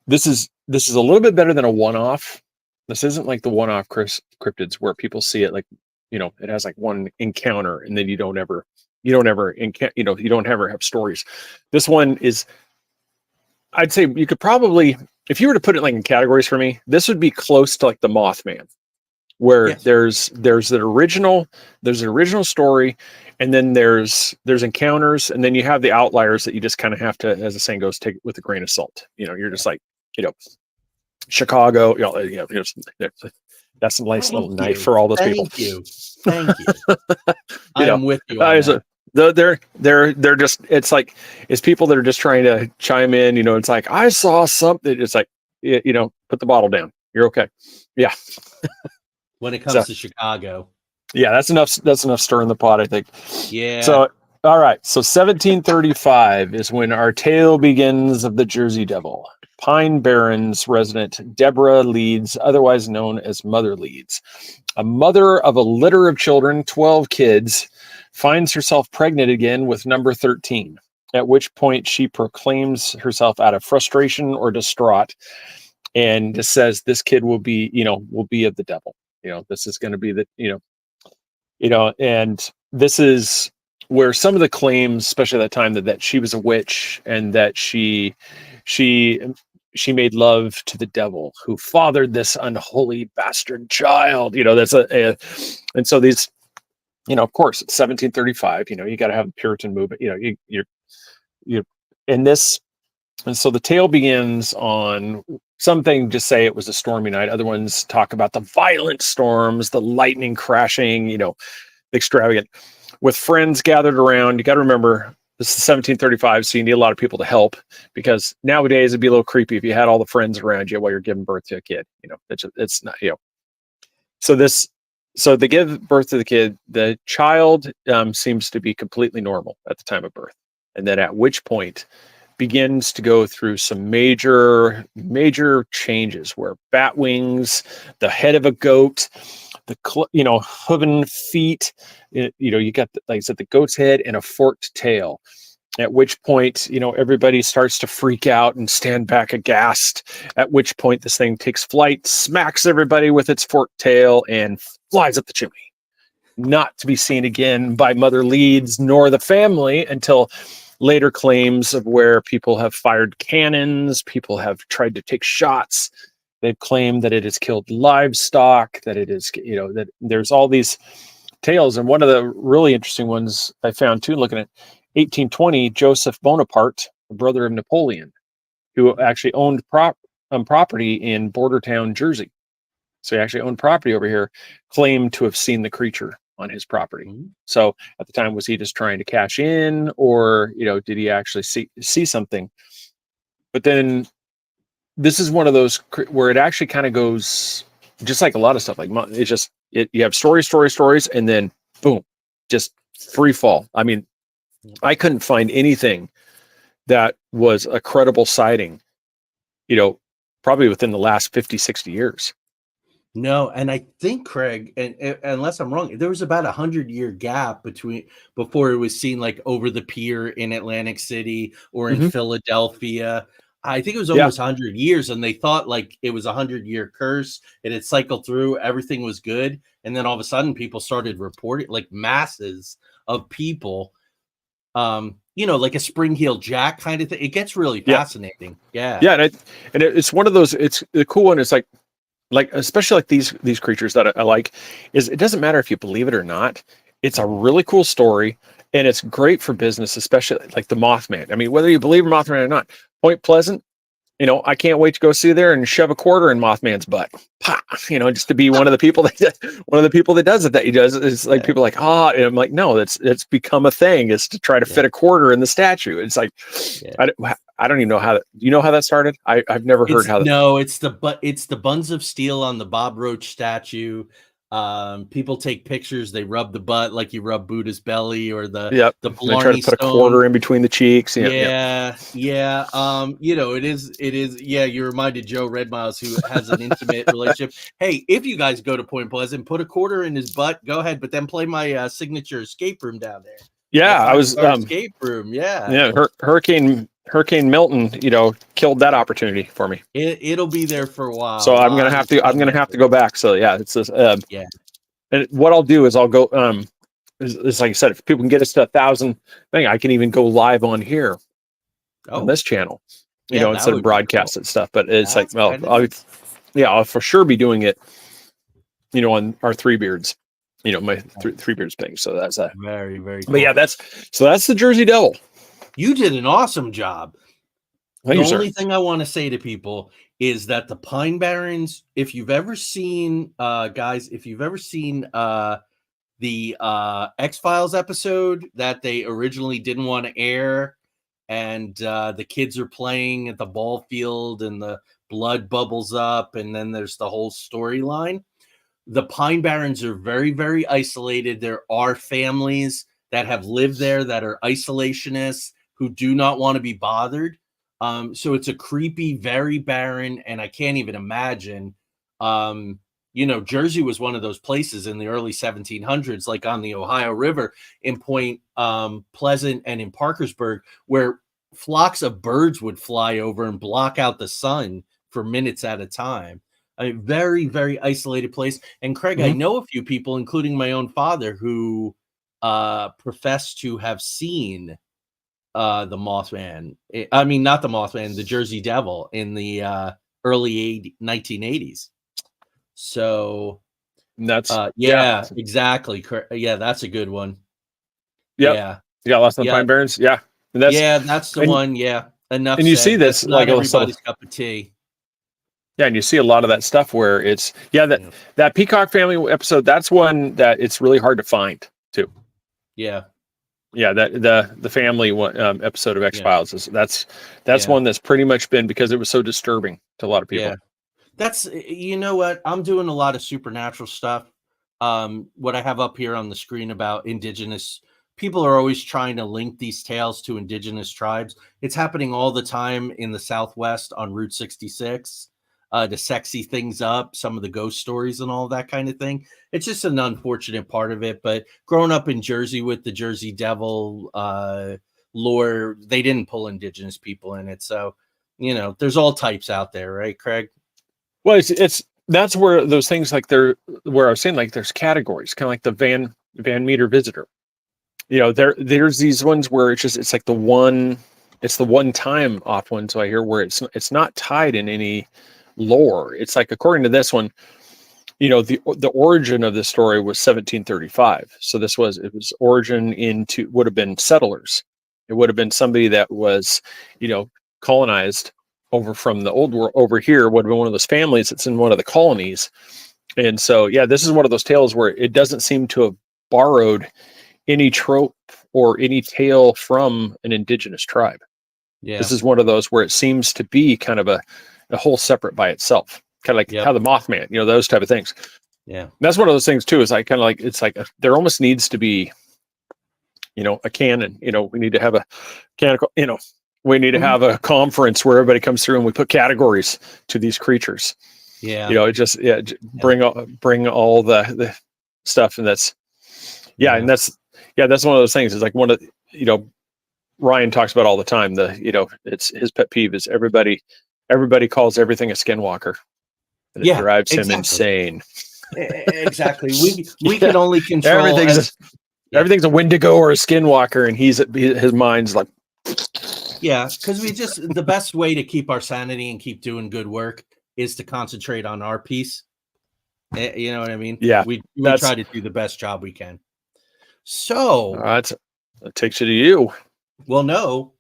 This is a little bit better than a one-off. This isn't like the one-off cryptids where people see it like, it has like one encounter and then you don't ever have stories. This one is, I'd say you could probably, if you were to put it like in categories for me, this would be close to like the Mothman, where
Yes.
there's an original story, and then there's encounters, and then you have the outliers that you just kind of have to, as the saying goes, take it with a grain of salt. You're just like, Chicago, that's a nice little knife for all those people.
Thank you. I'm with you on
that. They're just, it's people that are just trying to chime in. It's like, I saw something. It's like, put the bottle down. You're okay. Yeah.
When it comes to Chicago.
Yeah, that's enough stir in the pot, I think.
Yeah.
So, all right. So 1735 is when our tale begins of the Jersey Devil. Pine Barrens resident Deborah Leeds, otherwise known as Mother Leeds, a mother of a litter of children, 12 kids, finds herself pregnant again with number 13, at which point she proclaims herself out of frustration or distraught and says this kid will be of the devil. This is going to be and this is where some of the claims, especially at that time, that she was a witch and that she made love to the devil who fathered this unholy bastard child. And so these, of course, it's 1735. You got to have the Puritan movement. You in this, and so the tale begins on something. Just say it was a stormy night. Other ones talk about the violent storms, the lightning crashing. The extravagant, with friends gathered around. You got to remember, this is 1735, so you need a lot of people to help, because nowadays it'd be a little creepy if you had all the friends around you while you're giving birth to a kid. It's not, So they give birth to the kid. The child seems to be completely normal at the time of birth, and then at which point begins to go through some major changes, where bat wings, the head of a goat, the hooven feet, you got like I said, the goat's head and a forked tail. At which point, everybody starts to freak out and stand back aghast. At which point this thing takes flight, smacks everybody with its forked tail, and flies up the chimney, not to be seen again by Mother Leeds nor the family until later claims of where people have fired cannons, people have tried to take shots. They've claimed that it has killed livestock, that it is, that there's all these tales. And one of the really interesting ones I found too, looking at 1820, Joseph Bonaparte, the brother of Napoleon, who actually owned property in Bordertown, Jersey. So he actually owned property over here, claimed to have seen the creature on his property. Mm-hmm. So at the time, was he just trying to cash in, or did he actually see something? But then this is one of those where it actually kind of goes just like a lot of stuff. Like it's just you have stories, and then boom, just free fall. I mean, I couldn't find anything that was a credible sighting, probably within the last 50, 60 years.
No, and I think, Craig, and unless I'm wrong, there was about 100-year gap before it was seen like over the pier in Atlantic City or in Philadelphia. I think it was almost 100 years, and they thought like it was a 100-year curse. It had cycled through, everything was good, and then all of a sudden, people started reporting, like masses of people, like a spring-heeled Jack kind of thing. It gets really fascinating. Yeah,
and it's one of those. It's the cool one. It's like especially like these creatures that I like, is it doesn't matter if you believe it or not. It's a really cool story, and it's great for business, especially like the Mothman. I mean, whether you believe in Mothman or not, Point Pleasant, I can't wait to go see there and shove a quarter in Mothman's butt. Just to be one of the people that does it. That he does. It's like people are like, and I'm like, no, it's become a thing. Is to try to fit a quarter in the statue. It's like, I don't even know how. Do you know how that started? I've never heard how.
No, it's the buns of steel on the Bob Roach statue. People take pictures. They rub the butt like you rub Buddha's belly or the
They try to
Blarney
put a
Stone.
quarter in between the cheeks.
Yeah. You know, it is. Yeah, you reminded Joe Red Miles, who has an intimate relationship. Hey, if you guys go to Point Pleasant, put a quarter in his butt. Go ahead, but then play my signature escape room down there.
Yeah, I was
escape room. Yeah.
Hurricane Milton, killed that opportunity for me.
It'll be there for a while.
So I'm gonna have to go back. So yeah, it's this.
Yeah.
And what I'll do is I'll go. It's like I said, if people can get us to 1,000 thing, I can even go live on here on this channel, instead of broadcast and stuff. But it's I'll for sure be doing it, on our Three Beards, my Three Beards thing. So that's a
very, very cool.
But yeah, that's the Jersey Devil.
You did an awesome job.
Thank you,
the
sir.
only thing I want to say to people is that the Pine Barrens, if you've ever seen, guys, the X-Files episode that they originally didn't want to air, and the kids are playing at the ball field and the blood bubbles up, and then there's the whole storyline. The Pine Barrens are very, very isolated. There are families that have lived there that are isolationists who do not want to be bothered. So it's a creepy, very barren, and I can't even imagine. Jersey was one of those places in the early 1700s, like on the Ohio River in Point Pleasant and in Parkersburg, where flocks of birds would fly over and block out the sun for minutes at a time. A very, very isolated place. And Craig, I know a few people, including my own father, who profess to have seen the Mothman. I mean, not the Mothman, the Jersey Devil in the early 1980s. So
that's
exactly. Yeah, that's a good one.
Yep. Yeah. You got lost on the Pine Barrens. Yeah.
And that's the one. Yeah. Enough.
And you see this
that's like everybody's cup of tea.
Yeah, and you see a lot of that stuff where it's that Peacock family episode. That's one that it's really hard to find too.
Yeah.
Yeah, that the family one episode of X-Files is that's one that's pretty much been because it was so disturbing to a lot of people.
Yeah. That's, what, I'm doing a lot of supernatural stuff. What I have up here on the screen about indigenous people are always trying to link these tales to indigenous tribes. It's happening all the time in the Southwest on Route 66 to sexy things up, some of the ghost stories and all that kind of thing. It's just an unfortunate part of it. But growing up in Jersey with the Jersey Devil lore, they didn't pull indigenous people in it. So, there's all types out there, right, Craig?
Well, that's where those things like where I was saying, like there's categories, kind of like the Van Meter visitor. There's these ones where it's like the one time off one. So I hear where it's not tied in any lore. It's like, according to this one, the origin of this story was 1735. So it was origin into would have been settlers. It would have been somebody that was, colonized over from the old world over here, would have been one of those families that's in one of the colonies. And so, this is one of those tales where it doesn't seem to have borrowed any trope or any tale from an indigenous tribe. Yeah. This is one of those where it seems to be kind of a whole separate by itself, kind of like how the Mothman, those type of things.
Yeah.
And that's one of those things too, is like kind of like, it's like there almost needs to be, a canon, we need to have a canonical, we need to have a conference where everybody comes through and we put categories to these creatures.
Yeah.
Bring all the stuff. And that's, and that's one of those things. It's like one of, Ryan talks about all the time, it's his pet peeve is everybody calls everything a skinwalker. And it drives him insane.
Exactly. We can only control
everything's a Wendigo or a skinwalker. And his mind's like,
yeah, because the best way to keep our sanity and keep doing good work is to concentrate on our piece. You know what I mean?
Yeah.
We try to do the best job we can. So
that takes you to you.
Well, no.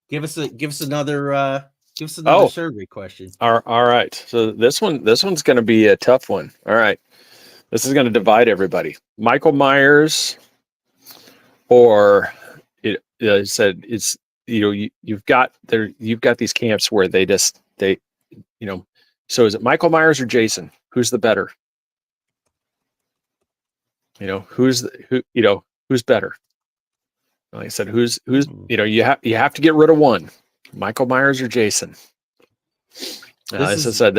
Give us another survey question.
All right. So this one's going to be a tough one. All right. This is going to divide everybody. Michael Myers, or it said it's you've got these camps where they so is it Michael Myers or Jason? Who's the better? Who's better? Like I said, who's you have to get rid of one, Michael Myers or Jason. As I said,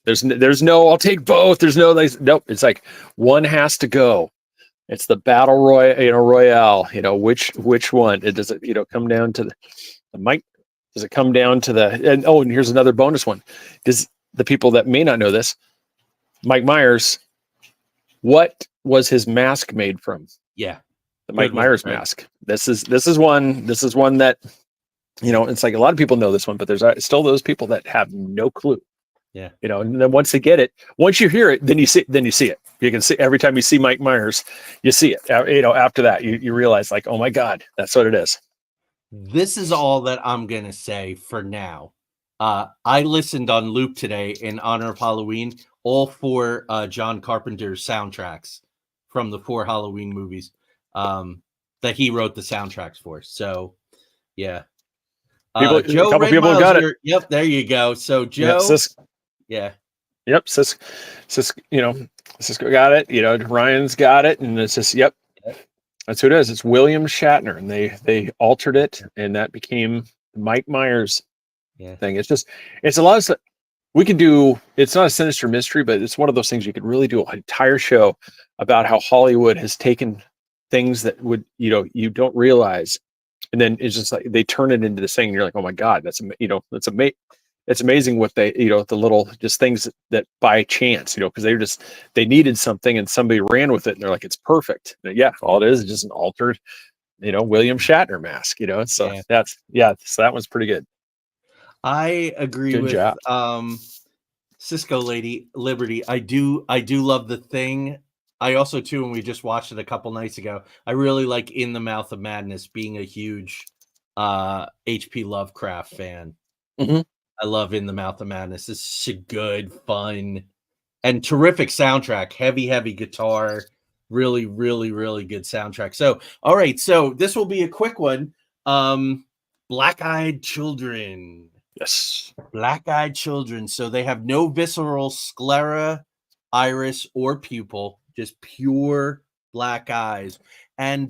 there's no I'll take both. There's no nope. It's like one has to go. It's the battle royale. Which one? It does it come down to the Mike? Does it come down to and here's another bonus one. Does the people that may not know this, Mike Myers, what was his mask made from?
Yeah.
The Mike Myers mask. This is one that, it's like a lot of people know this one, but there's still those people that have no clue.
Yeah.
And then once they get it, once you hear it, then you see it. You can see every time you see Mike Myers, you see it. After that, you realize like, oh my God, that's what it is.
This is all that I'm going to say for now. I listened on loop today in honor of Halloween, all 4 John Carpenter's soundtracks from the 4 Halloween movies that he wrote the soundtracks for. So, yeah.
Joe, a couple people got it.
Yep, there you go. So, Joe. Yeah.
Yep. Cisco got it. Ryan's got it. And it's just, yep. That's who it is. It's William Shatner. And they altered it. And that became Mike Myers thing. It's a lot of stuff. We could do, it's not a Sinister mystery, but it's one of those things you could really do an entire show about how Hollywood has taken things that would, you don't realize. And then it's just like, they turn it into this thing and you're like, oh my God, it's amazing what they, the little just things that by chance, because they needed something and somebody ran with it and they're like, it's perfect. And yeah, all it is just an altered, William Shatner mask, so so that one's pretty good.
I agree
good
with
job.
Cisco Lady Liberty. I do love The Thing. I also too, when we just watched it a couple nights ago, I really like In the Mouth of Madness, being a huge H.P. Lovecraft fan.
Mm-hmm.
I love In the Mouth of Madness. It's such a good, fun, and terrific soundtrack. Heavy guitar. Really, really, really good soundtrack. So, all right. So this will be a quick one. Black-eyed children.
Yes.
Black-eyed children. So they have no visceral sclera, iris, or pupil, just pure black eyes. And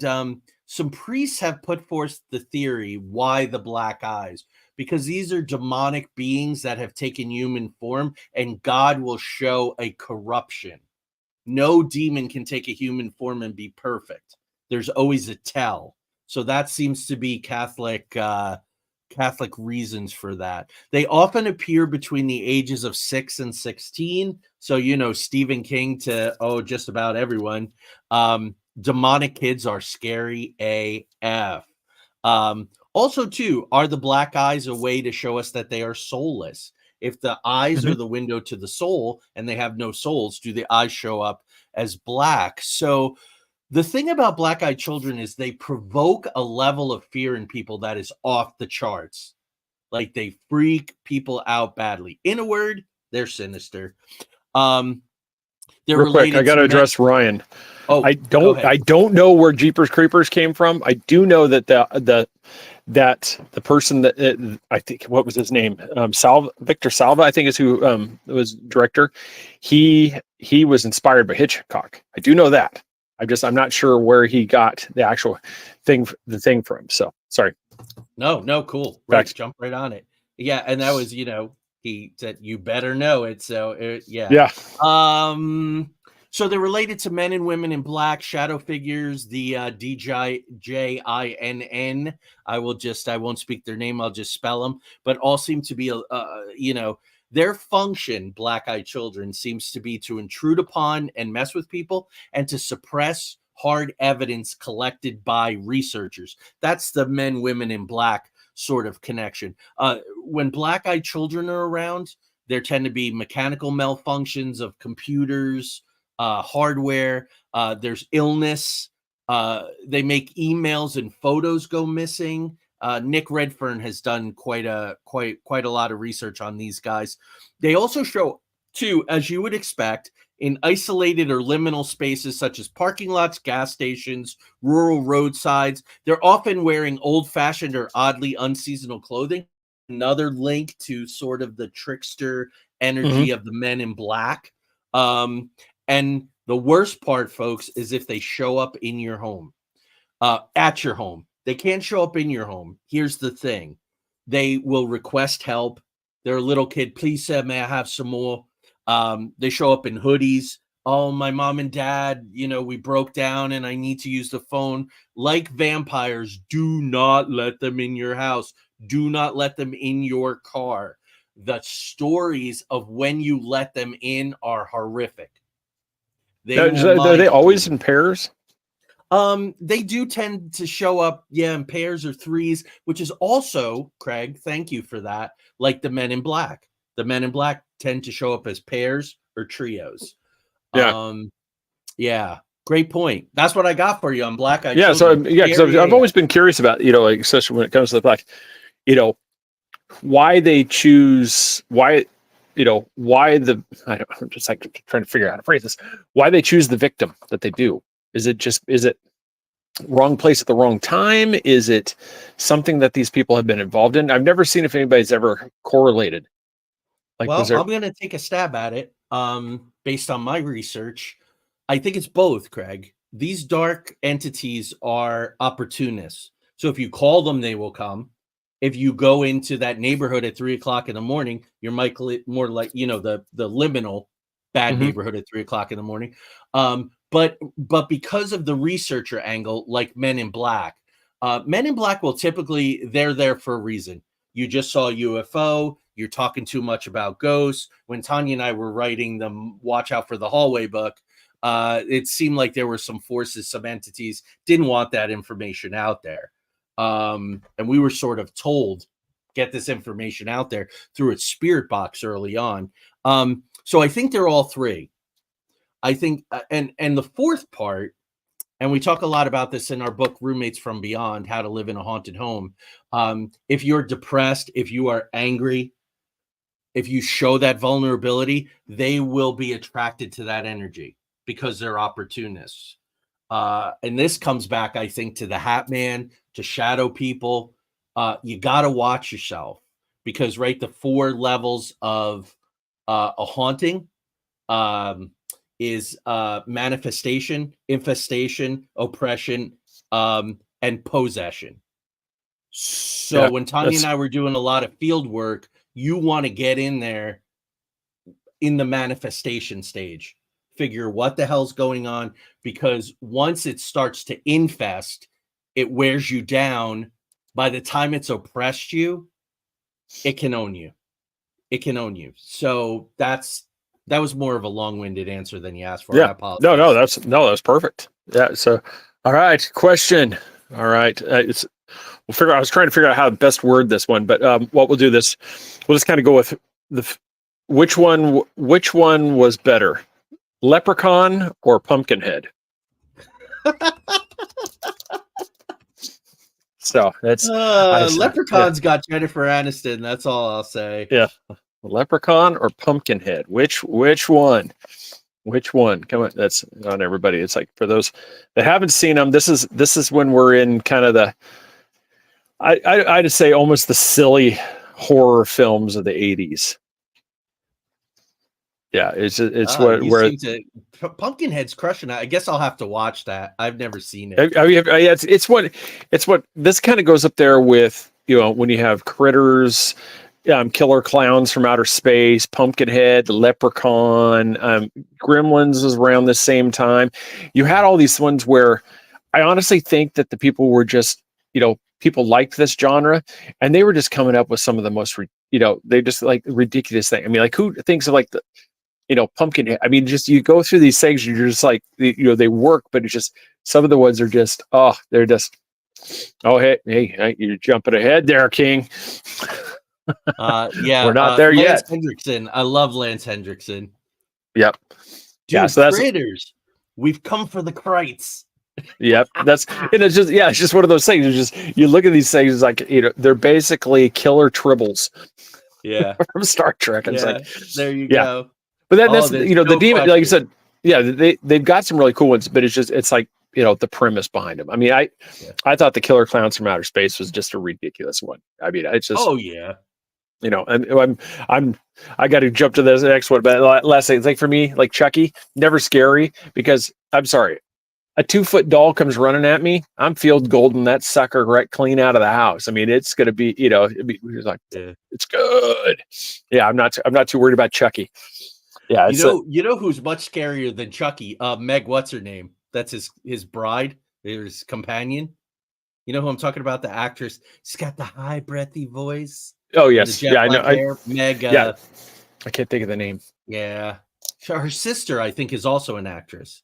some priests have put forth the theory, why the black eyes? Because these are demonic beings that have taken human form, and God will show a corruption. No demon can take a human form and be perfect. There's always a tell. So that seems to be Catholic reasons for that. They often appear between the ages of 6 and 16. So, Stephen King to, just about everyone. Demonic kids are scary AF. Also, too, are the black eyes a way to show us that they are soulless? If the eyes are the window to the soul and they have no souls, do the eyes show up as black? So the thing about black-eyed children is they provoke a level of fear in people that is off the charts. Like, they freak people out badly. In a word, they're sinister. They're
real quick, I got to address Ryan.
Oh,
I don't know where Jeepers Creepers came from. I do know that the person that I think, what was his name? Victor Salva, I think is who was director. He was inspired by Hitchcock. I do know that. I'm not sure where he got the actual thing from. So sorry.
No, cool. Right, jump right on it. Yeah, and that was, he said you better know it. So yeah. So they're related to men and women in black, shadow figures, the DJINN. I won't speak their name. I'll just spell them. But all seem to be, their function, black-eyed children, seems to be to intrude upon and mess with people and to suppress hard evidence collected by researchers. That's the men, women in black sort of connection. When black-eyed children are around, there tend to be mechanical malfunctions of computers, hardware. There's illness. They make emails and photos go missing. Nick Redfern has done quite a lot of research on these guys. They also show, too, as you would expect, in isolated or liminal spaces such as parking lots, gas stations, rural roadsides. They're often wearing old-fashioned or oddly unseasonal clothing. Another link to sort of the trickster energy of the Men in Black. And the worst part, folks, is if they show up in your home, at your home. They can't show up in your home. Here's the thing. They will request help. They're a little kid. Please, sir, may I have some more? They show up in hoodies. Oh, my mom and dad, we broke down and I need to use the phone. Like vampires, do not let them in your house. Do not let them in your car. The stories of when you let them in are horrific.
Are they always in pairs?
They do tend to show up, in pairs or threes, which is also, Craig, thank you for that, like the Men in Black. The Men in Black tend to show up as pairs or trios.
Yeah.
Great point. That's what I got for you on Black Eyed
Children. Because I've always been curious about, like, especially when it comes to the Black, why they choose, I'm just like trying to figure out how to phrase this, why they choose the victim that they do. Is it wrong place at the wrong time? Is it something that these people have been involved in? I've never seen if anybody's ever correlated.
Like, I'm going to take a stab at it based on my research. I think it's both, Craig. These dark entities are opportunists. So if you call them, they will come. If you go into that neighborhood at 3:00 in the morning, you're more like, the liminal bad neighborhood at 3:00 in the morning. But because of the researcher angle, like Men in Black will typically, they're there for a reason. You just saw a UFO. You're talking too much about ghosts. When Tanya and I were writing the Watch Out for the Hallway book, it seemed like there were some forces, some entities didn't want that information out there. And we were sort of told, get this information out there through its spirit box early on. So I think they're all three. I think, and the fourth part, and we talk a lot about this in our book, Roommates from Beyond, How to Live in a Haunted Home. If you're depressed, if you are angry, if you show that vulnerability, they will be attracted to that energy because they're opportunists. And this comes back, I think, to the Hat Man, to shadow people. You got to watch yourself because, right, the 4 levels of a haunting is manifestation, infestation, oppression, and possession. So when Tanya and I were doing a lot of field work, you want to get in there in the manifestation stage, figure what the hell's going on, because once it starts to infest, it wears you down. By the time it's oppressed you, it can own you. It can own you. So that was more of a long-winded answer than you asked for.
Yeah.
I apologize.
That's perfect. Yeah. So, all right. Question. All right. I was trying to figure out how to best word this one, but what we'll do this, we'll just kind of go with which one was better, Leprechaun or Pumpkinhead? So that's
Leprechaun's got Jennifer Aniston. That's all I'll say.
Yeah. Leprechaun or Pumpkinhead? Which one? Which one? Come on, that's on everybody. It's like for those that haven't seen them, this is when we're in kind of the I'd say almost the silly horror films of the 80s. Yeah, where
Pumpkinhead's crushing it. I guess I'll have to watch that. I've never seen it.
It's what this kind of goes up there with, when you have Critters, Killer Clowns from Outer Space, Pumpkinhead, Leprechaun, Gremlins was around the same time. You had all these ones where I honestly think that the people were just, people liked this genre and they were just coming up with some of the most, they just like ridiculous thing. I mean, like who thinks of like the, Pumpkinhead? I mean, just you go through these things, you're just like, they work, but it's just some of the ones are just, they're just, hey, you're jumping ahead there, King. We're not there
Lance
yet.
Hendrickson. I love Lance Hendrickson.
Yep.
Dude, so Critters. We've come for the Krites.
Yep. It's just one of those things. It's just, you look at these things like, they're basically killer tribbles.
Yeah.
From Star Trek. It's like,
there you go.
But then
Oh,
that's
there's
the
no
demon, like you
question.
said, yeah, they've got some really cool ones, but it's like the premise behind them. I mean,
Yeah.
I thought the Killer Clowns from Outer Space was just a ridiculous one. I mean, it's just
Oh yeah.
I got to jump to the next one, but last thing, it's like for me, like Chucky, never scary because I'm sorry, a 2-foot doll comes running at me, I'm field golden that sucker right clean out of the house. I mean, it's gonna be, it's like
Yeah.
it's good. Yeah, I'm not too worried about Chucky. Yeah,
You know who's much scarier than Chucky? Meg, what's her name? That's his bride, his companion. You know who I'm talking about? The actress. She's got the high, breathy voice
oh
and the
yes,
jet
yeah, I know.
black hair. Meg.
Yeah, I can't think of the name.
Yeah. Her sister, I think, is also an actress.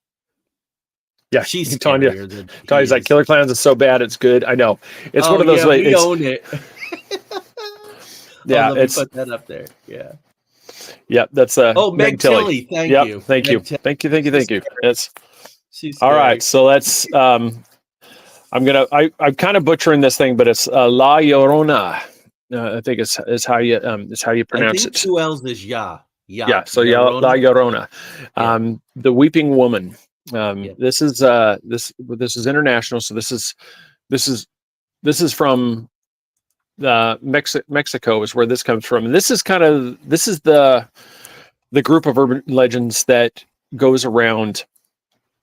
Yeah,
She's
telling you,
scarier than he
Tony's like
is.
Killer Clowns is so bad it's good. I know it's one
Oh
of those.
yeah, we
It's
own it.
yeah,
Let me put that up there. Yeah.
Yeah, that's
Oh,
Meg
Meg
Tilly.
Tilly. Thank
Yep,
you.
thank you,
Meg Tilly.
thank you, thank you, thank you. That's
She's
all
scary.
right. So let's. I'm kind of butchering this thing, but it's La Llorona. I think is how you
I
pronounce
think
it.
2 L's is ya.
Yeah. So yeah, La
Llorona.
Llorona.
Yeah.
The Weeping Woman.
Yeah.
This is international. So this is from Mexico is where this comes from, and this is the group of urban legends that goes around.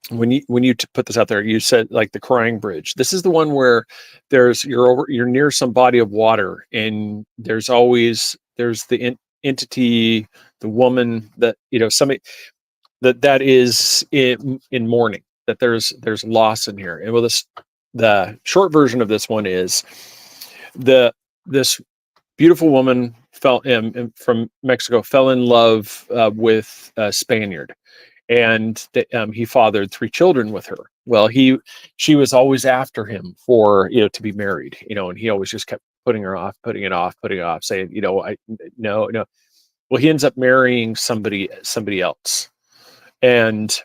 When you put this out there, you said like the Crying Bridge. This is the one where you're near some body of water, and there's the entity, the woman that somebody that is in mourning, that there's loss in here. And the short version of this one is this beautiful woman from Mexico fell in love with a Spaniard, and he fathered 3 children with her. Well, she was always after him for to be married, and he always just kept putting her off, putting it off, saying, I no. Well, he ends up marrying somebody else, and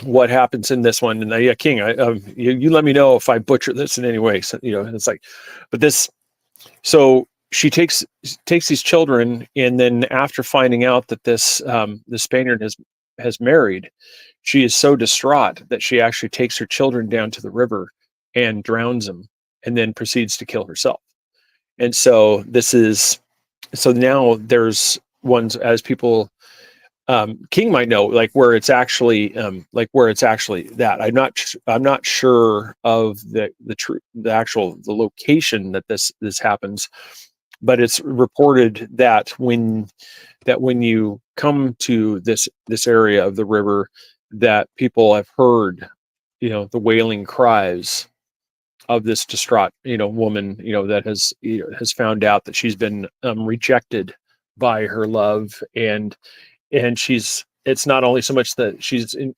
what happens in this one? And King, you let me know if I butcher this in any way. So, it's like, but this. So she takes these children, and then after finding out that the Spaniard has married, she is so distraught that she actually takes her children down to the river and drowns them, and then proceeds to kill herself. And so now there's ones, as people King might know, like where it's actually that. I'm not sure of the location that this happens, but it's reported that when you come to this area of the river, that people have heard the wailing cries of this distraught woman that has found out that she's been rejected by her love, and it's not only so much that she's in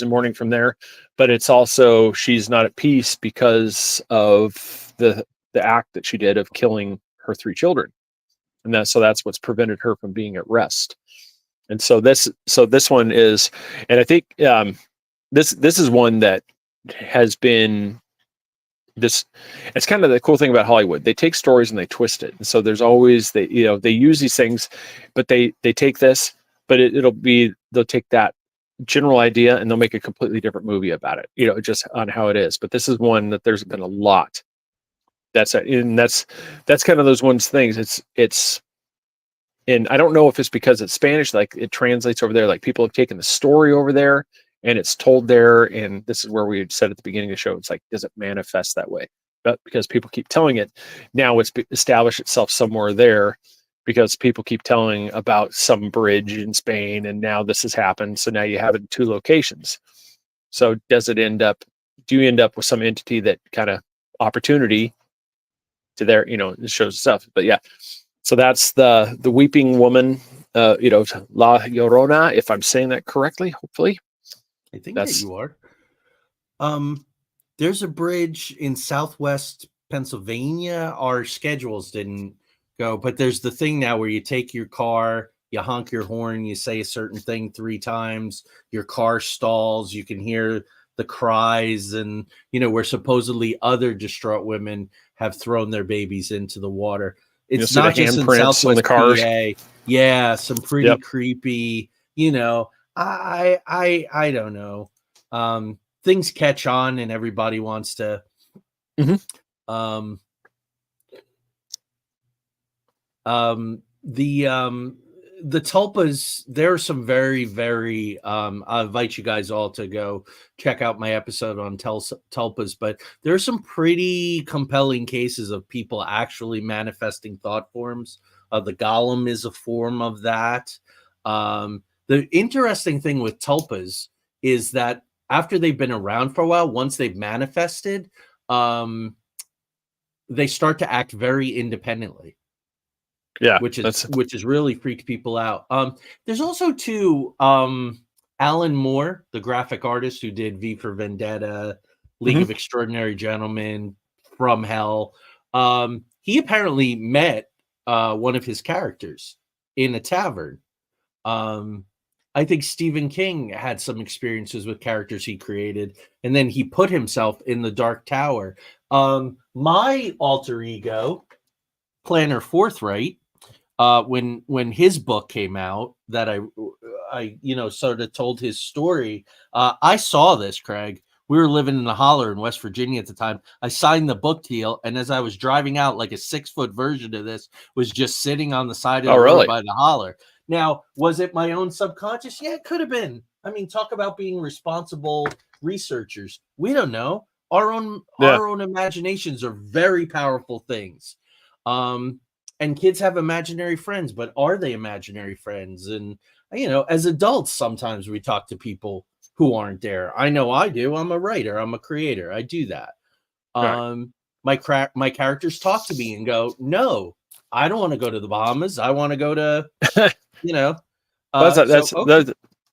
mourning from there, but it's also she's not at peace because of the act that she did of killing her 3 children, and that's what's prevented her from being at rest. And so this one is, and I think this is one that has been this. It's kind of the cool thing about Hollywood. They take stories and they twist it, and so there's always they use these things, but they take this. But they'll take that general idea and they'll make a completely different movie about it, just on how it is. But this is one that there's been a lot. That's kind of those things. It's, and I don't know if it's because it's Spanish, like it translates over there, like people have taken the story over there and it's told there. And this is where we said at the beginning of the show, it's like, does it manifest that way? But because people keep telling it, now it's established itself somewhere there, because people keep telling about some bridge in Spain, and now this has happened. So now you have it in 2 locations. So do you end up with some entity that kind of opportunity to there, it shows stuff. But yeah, so that's the Weeping Woman, La Llorona, if I'm saying that correctly, hopefully.
I think that you are. There's a bridge in Southwest Pennsylvania. Our schedules didn't go, but there's the thing now where you take your car, you honk your horn, you say a certain thing 3 times, your car stalls, you can hear the cries, and where supposedly other distraught women have thrown their babies into the water. It's not just in Southwest PA. Yeah, some pretty creepy you know, I don't know. Things catch on, and everybody wants to.
Mhm.
The tulpas, there are some very, very I invite you guys all to go check out my episode on tulpas, but there are some pretty compelling cases of people actually manifesting thought forms. The golem is a form of that. The interesting thing with tulpas is that after they've been around for a while, once they've manifested, they start to act very independently.
Yeah,
which is really freaked people out. There's also too Alan Moore, the graphic artist who did V for Vendetta, League of Extraordinary Gentlemen, From Hell. He apparently met one of his characters in a tavern. I think Stephen King had some experiences with characters he created, and then he put himself in the Dark Tower. My alter ego, Planner Forthright, when his book came out, that I sort of told his story. I saw this, Craig. We were living in the holler in West Virginia at the time. I signed the book deal, and as I was driving out, like a 6-foot version of this was just sitting on the side of the road by the holler. Now, was it my own subconscious? Yeah, it could have been. I mean, talk about being responsible researchers. We don't know. Our own imaginations are very powerful things. And kids have imaginary friends, but are they imaginary friends? And, as adults, sometimes we talk to people who aren't there. I know I do. I'm a writer. I'm a creator. I do that.
Right.
My characters talk to me and go, no, I don't want to go to the Bahamas. I want to go to,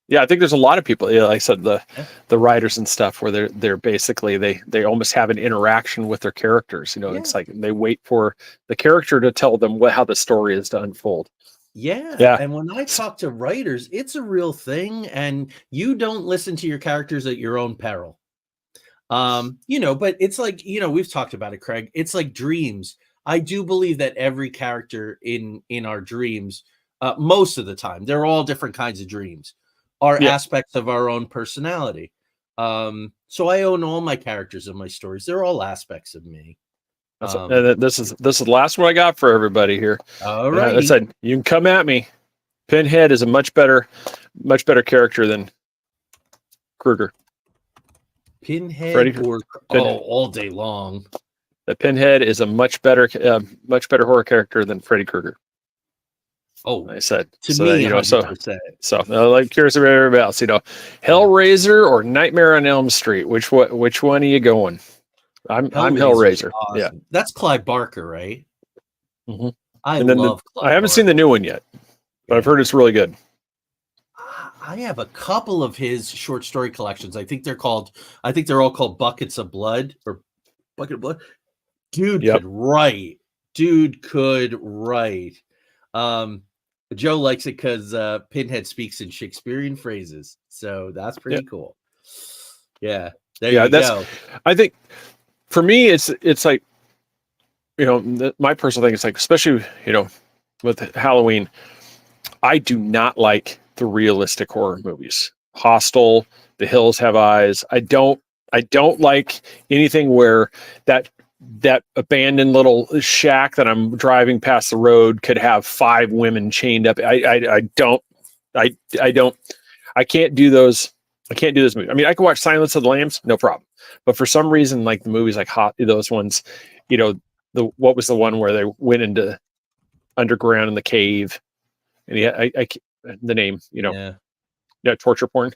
yeah, I think there's a lot of people, like I said, the writers and stuff, where they're basically they almost have an interaction with their characters. It's like they wait for the character to tell them how the story is to unfold.
Yeah. And when I talk to writers, it's a real thing, and you don't listen to your characters at your own peril. But it's like, we've talked about it, Craig. It's like dreams. I do believe that every character in our dreams, most of the time, they're all different kinds of dreams, are aspects of our own personality. So I own all my characters in my stories. They're all aspects of me.
This is the last one I got for everybody here.
All right.
I said, you can come at me. Pinhead is a much better character than Krueger.
Pinhead all day long.
The Pinhead is a much better horror character than Freddy Krueger.
Oh,
I said
to me,
100%. So like, curious about everybody else, Hellraiser or Nightmare on Elm Street. Which one are you going? I'm Hellraiser.
Awesome.
Yeah,
that's Clive Barker, right?
Mm-hmm.
I love.
I haven't seen the new one yet, but I've heard it's really good.
I have a couple of his short story collections. I think they're all called Buckets of Blood or Bucket of Blood. Dude could write. Joe likes it because Pinhead speaks in Shakespearean phrases, so that's pretty cool. Yeah, there you go.
I think for me, it's like, my personal thing is like, especially with Halloween, I do not like the realistic horror movies. Hostel, The Hills Have Eyes. I don't like anything where that abandoned little shack that I'm driving past the road could have 5 women chained up. I can't do those. I can't do this movie. I mean, I can watch Silence of the Lambs, no problem. But for some reason, like the movies like those ones, what was the one where they went into underground in the cave, and the name, torture porn.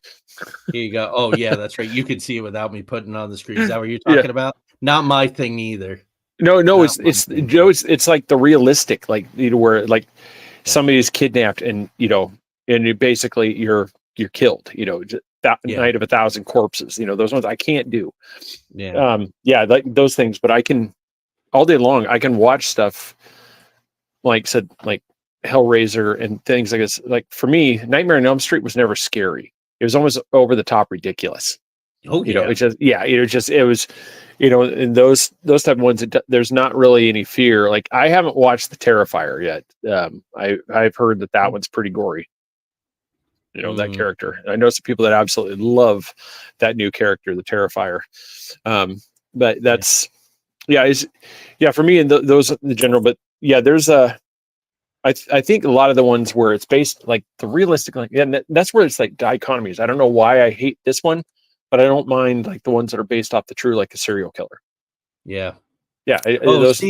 Here you go. Oh yeah, that's right. You can see it without me putting it on the screen. Is that what you're talking about? Not my thing either.
No, it's like the realistic, like, where like somebody's kidnapped and and basically you're killed. Night of 1,000 corpses. Those ones I can't do. Like those things. But I can, all day long, I can watch stuff like Hellraiser and things like this. Like for me, Nightmare on Elm Street was never scary. It was almost over the top ridiculous.
Oh yeah.
It was in those type of ones, there's not really any fear. Like I haven't watched The Terrifier yet. I've heard that one's pretty gory. that character. I know some people that absolutely love that new character, the Terrifier. But that's for me and those in the general. But there's I think a lot of the ones where it's based like the realistic, like, and that's where it's like dichotomies. I don't know why I hate this one, but I don't mind like the ones that are based off the true, like a serial killer.
Yeah.
Those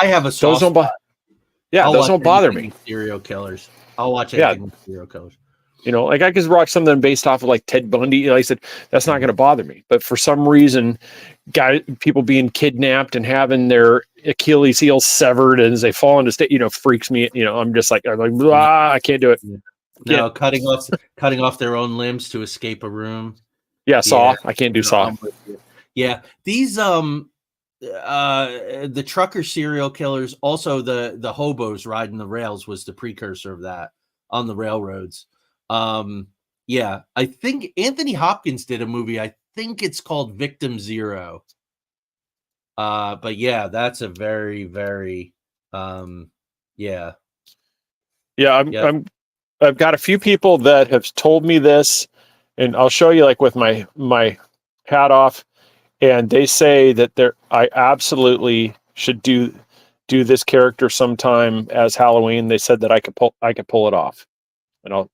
I have a soft spot.
Those don't bother me.
Serial killers. I'll watch anything with serial killers.
Like I could watch something based off of like Ted Bundy. Like I said, that's not going to bother me. But for some reason, people being kidnapped and having their Achilles heel severed as they fall into state, freaks me. I'm just like, I can't do it.
No, cutting off their own limbs to escape a room.
Saw. I can't do Saw.
Yeah, these the trucker serial killers, also the hobos riding the rails was the precursor of that on the railroads. I think Anthony Hopkins did a movie. I think it's called Victim Zero. But that's a very, very, I've
got a few people that have told me this, and I'll show you like with my hat off, and they say that I absolutely should do this character sometime as Halloween. They said that I could pull it off, and I'll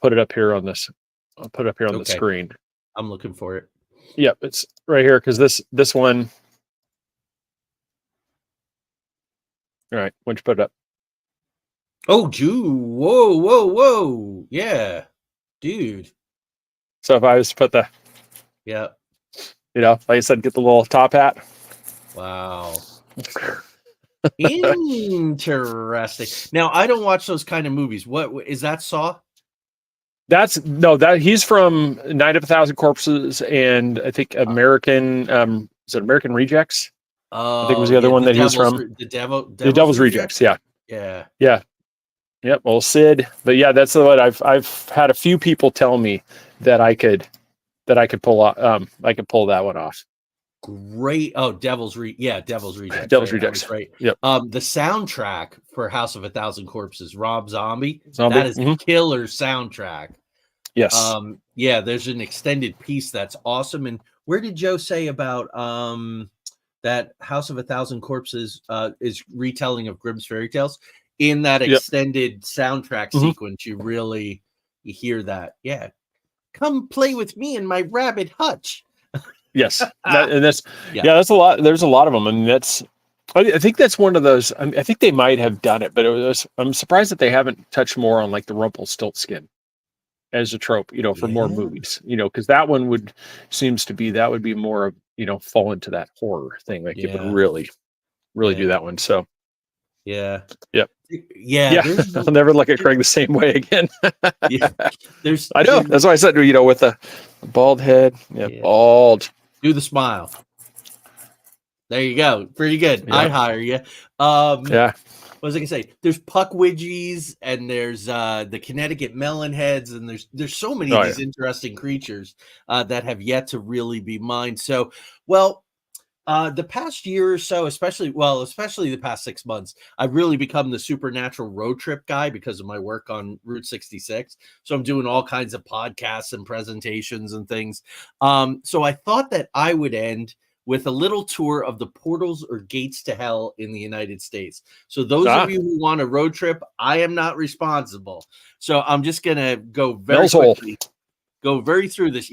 put it up here on this. I'll put it up here on the screen.
I'm looking for it.
Yep, it's right here because this one. All right, why don't you put it up?
Oh, whoa. Yeah, dude.
So if I was to put like I said, get the little top hat.
Wow. Interesting. Now, I don't watch those kind of movies. What is that, Saw?
He's from Night of a Thousand Corpses, and I think American is it American Rejects? I think it was the other one that he was from.
The Devil's
Rejects. Yeah. Yep. Well, Sid, but that's what I've had a few people tell me that I could pull off. I could pull that one off.
Great. Oh, Devil's Rejects.
Devil's Rejects.
Right.
Yep.
The soundtrack for House of a Thousand Corpses, Rob Zombie. That is a killer soundtrack.
Yes.
There's an extended piece that's awesome. And where did Joe say about that House of a Thousand Corpses is retelling of Grimm's fairy tales? In that extended soundtrack sequence, you hear that. Yeah. Come play with me in my rabbit hutch.
Yes, that's a lot. There's a lot of them, and I think that's one of those. I think they might have done it, but I'm surprised that they haven't touched more on like the Rumpelstiltskin as a trope, for more movies, because that one would be more of fall into that horror thing. Like you would really do that one. So yep. I'll never look at Craig the same way again. I know. That's why I said, with a bald head, bald.
Do the smile. There you go. Pretty good.
Yeah.
I'd hire you. What was I gonna say? There's Puckwidgies, and there's the Connecticut Melonheads, and there's so many of these interesting creatures that have yet to really be mined. So, the past year or so, especially the past 6 months, I've really become the supernatural road trip guy because of my work on Route 66. So I'm doing all kinds of podcasts and presentations and things. So I thought that I would end with a little tour of the portals or gates to hell in the United States. So those of you who want a road trip, I am not responsible. So I'm just going to go very quickly. Go very through this.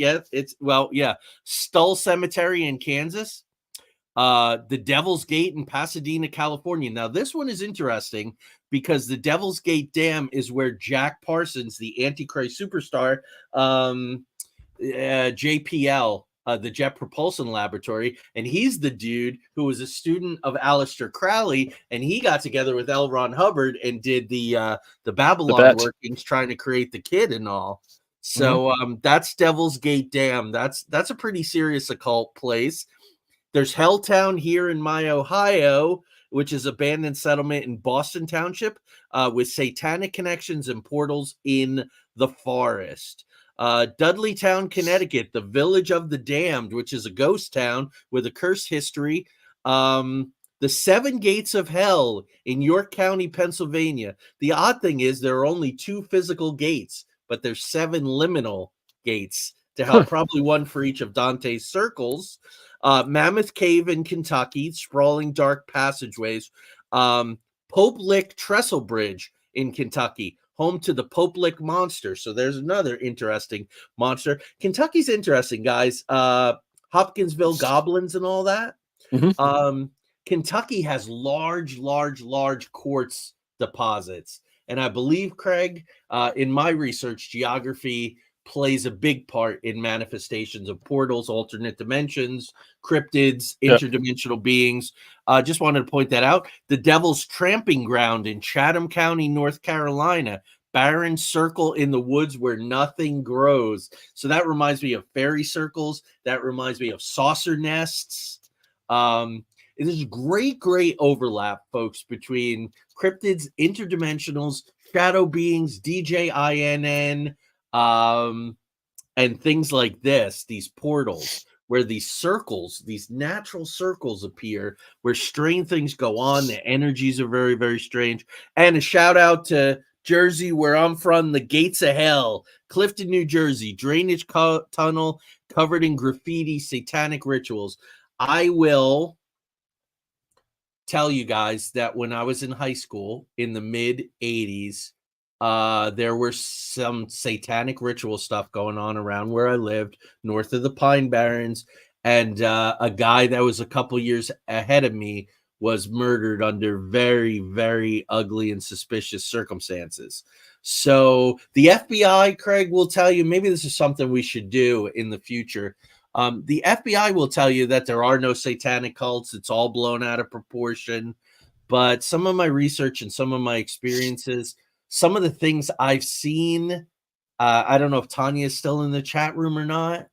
Stull Cemetery in Kansas. The Devil's Gate in Pasadena, California. Now, this one is interesting because the Devil's Gate Dam is where Jack Parsons, the Antichrist superstar, JPL, the Jet Propulsion Laboratory, and he's the dude who was a student of Aleister Crowley, and he got together with L. Ron Hubbard and did the Babylon workings, trying to create the kid and all. So that's Devil's Gate Dam. That's a pretty serious occult place. There's Helltown here in my Ohio, which is abandoned settlement in Boston Township with satanic connections and portals in the forest. Dudleytown, Connecticut, the Village of the Damned, which is a ghost town with a cursed history. The 7 gates of hell in York County, Pennsylvania. The odd thing is there are only 2 physical gates, but there's 7 liminal gates to help, probably one for each of Dante's circles. Mammoth Cave in Kentucky, sprawling dark passageways. Pope Lick Trestle Bridge in Kentucky, home to the Pope Lick monster. So there's another interesting monster. Kentucky's interesting, guys. Hopkinsville goblins and all that.
Mm-hmm.
Kentucky has large quartz deposits. And I believe, Craig, in my research, geography plays a big part in manifestations of portals, alternate dimensions, cryptids, interdimensional beings. Just wanted to point that out. The Devil's Tramping Ground in Chatham County, North Carolina. Barren circle in the woods where nothing grows. So that reminds me of fairy circles. That reminds me of saucer nests. There's great overlap, folks, between cryptids, interdimensionals, shadow beings, DJINN, and things like this, these portals, where these circles, these natural circles appear, where strange things go on. The energies are very, very strange. And a shout out to Jersey, where I'm from, the Gates of Hell, Clifton, New Jersey, drainage tunnel covered in graffiti, satanic rituals. I will tell you guys that when I was in high school in the mid 80s, there were some satanic ritual stuff going on around where I lived, north of the Pine Barrens, and a guy that was a couple years ahead of me was murdered under very, very ugly and suspicious circumstances. So the FBI, Craig, will tell you, maybe this is something we should do in the future. The FBI will tell you that there are no satanic cults. It's all blown out of proportion. But some of my research and some of my experiences, some of the things I've seen, I don't know if Tanya is still in the chat room or not.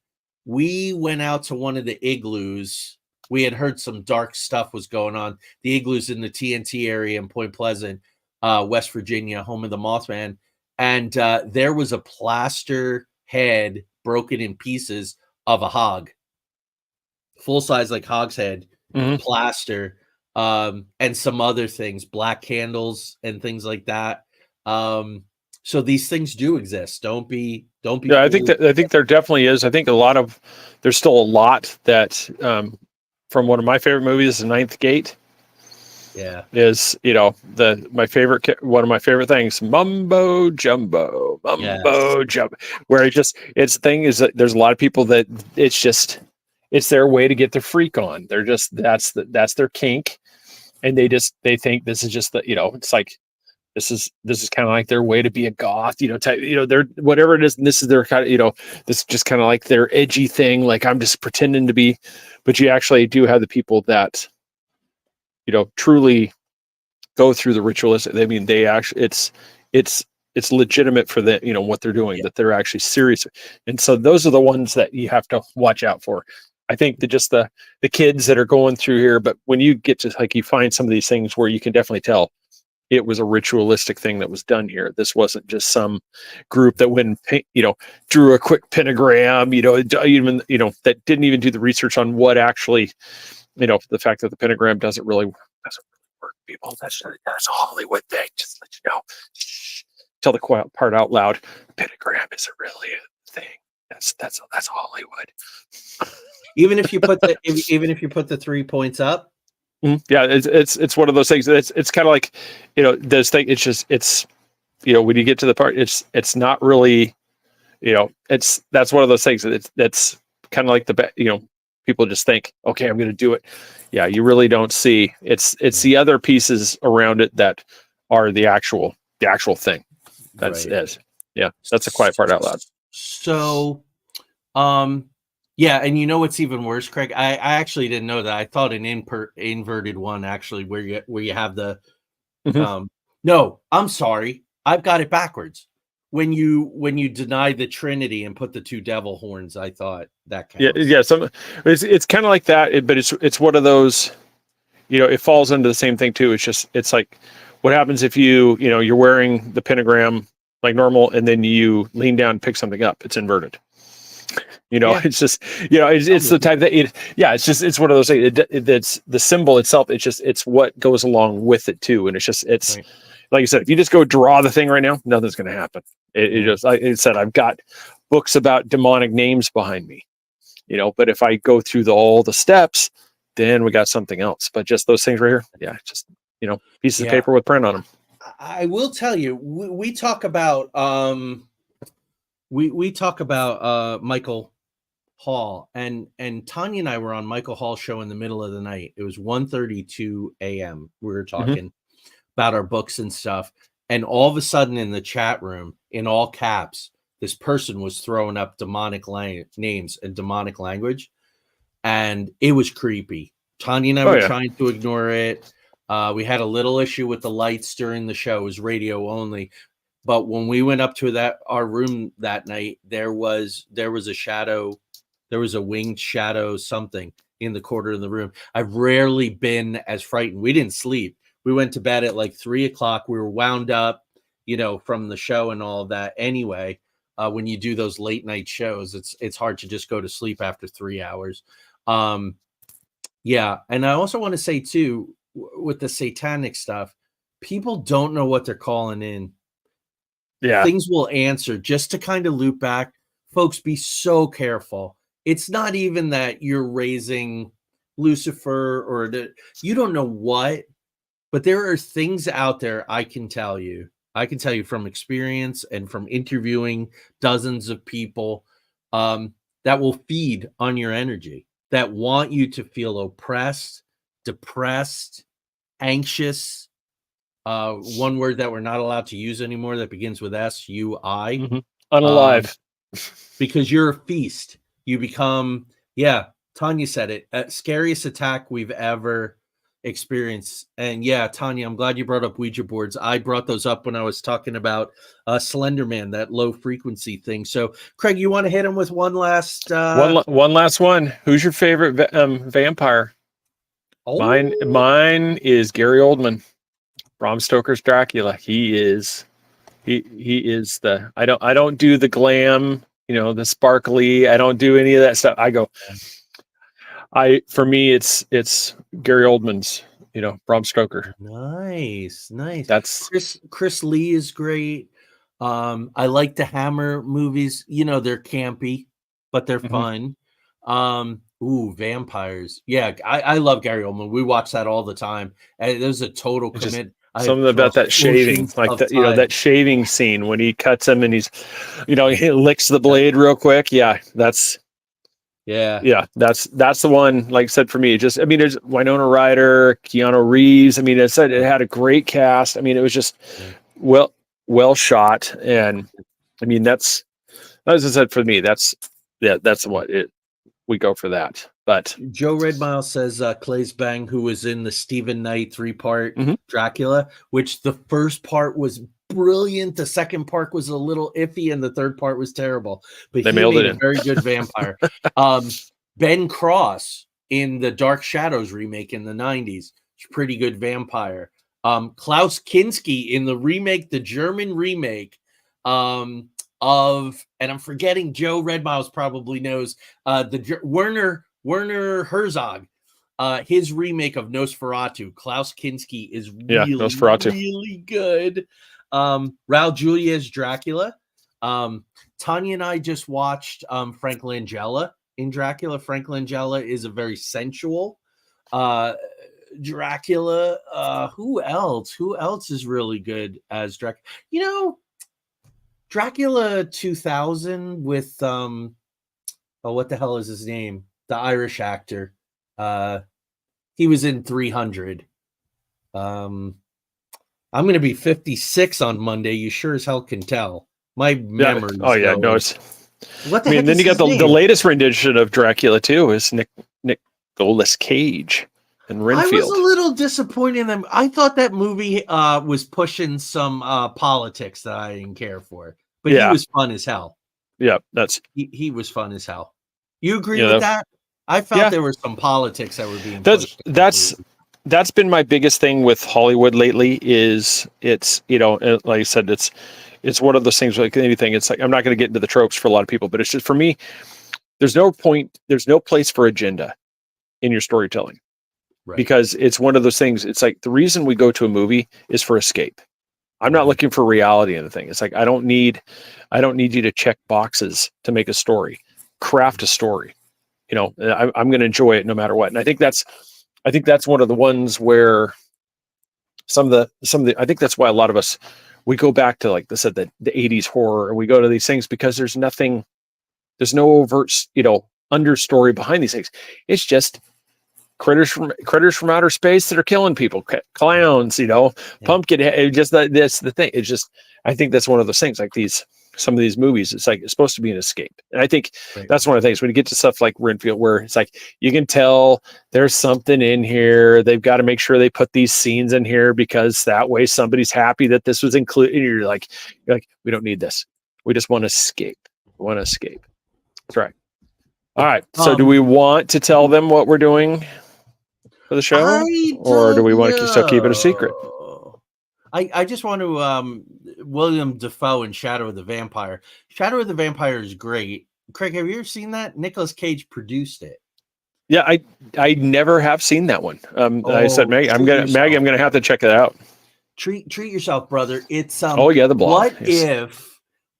We went out to one of the igloos. We had heard some dark stuff was going on. The igloos in the TNT area in Point Pleasant, West Virginia, home of the Mothman. And there was a plaster head broken in pieces of a hog, full size, like hog's head, plaster, and some other things, black candles and things like that. So these things do exist. Don't be.
Yeah, I think there definitely is. I think there's still a lot that, from one of my favorite movies, The Ninth Gate.
Yeah,
is one of my favorite things, mumbo jumbo, where its thing is that there's a lot of people that it's their way to get their freak on. They're just that's their kink, and they think this is just it's like this is kind of like their way to be a goth, they're whatever it is, and this is their kind of this is just kind of like their edgy thing. Like, I'm just pretending to be, but you actually do have the people that truly go through the ritualistic. I mean, they actually, it's legitimate for the, what they're doing, that they're actually serious. And so those are the ones that you have to watch out for. I think that just the kids that are going through here, but when you get to, like, you find some of these things where you can definitely tell it was a ritualistic thing that was done here. This wasn't just some group that went, drew a quick pentagram, even, that didn't even do the research on what actually, the fact that the pentagram doesn't really work, people. That's a Hollywood thing. Just let you know. Shh. Tell the quiet part out loud. The pentagram isn't really a thing. That's Hollywood.
Even if you put the 3 points up.
Yeah, it's one of those things. It's kind of like, this thing. It's when you get to the part, it's not really, that's one of those things. That's kind of like people just think, okay, I'm going to do it. Yeah, you really don't see. It's the other pieces around it that are the actual thing. That's it. Yeah, that's a quiet part out loud.
So, yeah, and what's even worse, Craig? I actually didn't know that. I thought an inverted one, actually, where you have the. No, I'm sorry, I've got it backwards. When you deny the Trinity and put the 2 devil horns, I thought that counts.
Yeah. It's kind of like that, but it's one of those. It falls into the same thing too. It's like, what happens if you're wearing the pentagram like normal, and then you lean down and pick something up? It's inverted.
Yeah.
It's just, it's the type that it's one of those things. It's the symbol itself. It's what goes along with it too. And it's
Right.
like you said, if you just go draw the thing right now, nothing's going to happen. Like I said, I've got books about demonic names behind me, but if I go through all the steps, then we got something else. But just those things right here. Yeah. Just, pieces of paper with print on them.
I will tell you, we talk about, we talk about Michael Hall, and Tanya and I were on Michael Hall's show in the middle of the night. It was 1:32 a.m. We were talking about our books and stuff, and all of a sudden in the chat room, in all caps, this person was throwing up demonic names and demonic language, and it was creepy. Tanya and I were trying to ignore it. We had a little issue with the lights during the show. It was radio only. But when we went up to our room that night, there was a shadow. There was a winged shadow, something in the corner of the room. I've rarely been as frightened. We didn't sleep. We went to bed at like 3:00. We were wound up, from the show and all of that. Anyway, when you do those late night shows, it's hard to just go to sleep after 3 hours. Yeah. And I also want to say too, with the satanic stuff, people don't know what they're calling in.
Yeah.
Things will answer. Just to kind of loop back, folks, be so careful. It's not even that you're raising Lucifer or you don't know what, but there are things out there I can tell you from experience and from interviewing dozens of people that will feed on your energy, that want you to feel oppressed, depressed, anxious. One word that we're not allowed to use anymore that begins with SUI.
Unalive.
Because you're a feast. You become, Tanya said it, scariest attack we've ever experienced. And Tanya, I'm glad you brought up Ouija boards. I brought those up when I was talking about Slenderman, that low frequency thing. So Craig, you want to hit him with one last
one last one. Who's your favorite vampire? Mine is Gary Oldman, Bram Stoker's Dracula. He is the, I don't do the glam, the sparkly. I don't do any of that stuff. For me, it's Gary Oldman's, Bram Stoker.
Nice.
That's
Chris Lee is great. I like the Hammer movies. They're campy, but they're fun. Vampires. Yeah, I love Gary Oldman. We watch that all the time. And there's a total commit.
Something about that shaving, like that, that shaving scene when he cuts him and he's, he licks the blade real quick. Yeah, that's the one. Like I said, for me, there's Winona Ryder, Keanu Reeves. It had a great cast. It was just well shot, and that's, as I said, for me, that's what we go for that. But
Joe Redmile says Claes Bang, who was in the Stephen Knight 3-part Dracula, which the first part was brilliant, the second part was a little iffy, and the third part was terrible. But he made a very good vampire. Ben Cross in the Dark Shadows remake in the 90s, pretty good vampire. Klaus Kinski in the remake, the German remake of, and I'm forgetting, Joe Redmiles probably knows, the Werner Herzog, his remake of Nosferatu. Klaus Kinski is really good. Raul Julia's Dracula. Tanya and I just watched Frank Langella in Dracula. Frank Langella is a very sensual Dracula. Who else is really good as Dracula? Dracula 2000 with what the hell is his name? The Irish actor. He was in 300. I'm going to be 56 on Monday. You sure as hell can tell. My memory.
It's.
What the heck?
Then you got the latest rendition of Dracula too. Is Nicolas Cage and Renfield.
I was a little disappointed in them. I thought that movie was pushing some politics that I didn't care for, but he was fun as hell.
Yeah,
he was fun as hell. You agree with that? I felt there were some politics that were being pushed.
That's been my biggest thing with Hollywood lately. Is it's like I said, it's one of those things like anything. It's like, I'm not going to get into the tropes for a lot of people, but it's just, for me, there's no point, there's no place for agenda in your storytelling.
Right.
Because it's one of those things. It's like the reason we go to a movie is for escape. I'm not looking for reality in the thing. It's like I don't need you to check boxes to make a story. Craft a story. You know, I'm going to enjoy it no matter what. And I think that's one of the ones where some of the I think that's why a lot of us, we go back to, like I said, the 80s horror, and we go to these things because there's no overt, understory behind these things. It's just critters from outer space that are killing people, clowns, pumpkin head. Just that's the thing. It's just, I think that's one of those things. Like some of these movies, it's like it's supposed to be an escape, and I think that's one of the things when you get to stuff like Renfield, where it's like you can tell there's something in here. They've got to make sure they put these scenes in here because that way somebody's happy that this was included. And you're like, we don't need this. We just want to escape. We want to escape. That's right. All right. So do we want to tell them what we're doing for the show, or do we want to still keep it a secret?
I just want to William Dafoe in Shadow of the Vampire. Shadow of the Vampire is great. Craig, have you ever seen that? Nicolas Cage produced it.
Yeah, I never have seen that one. I said, Maggie, I'm gonna have to check it out.
Treat yourself, brother. It's
the Blob.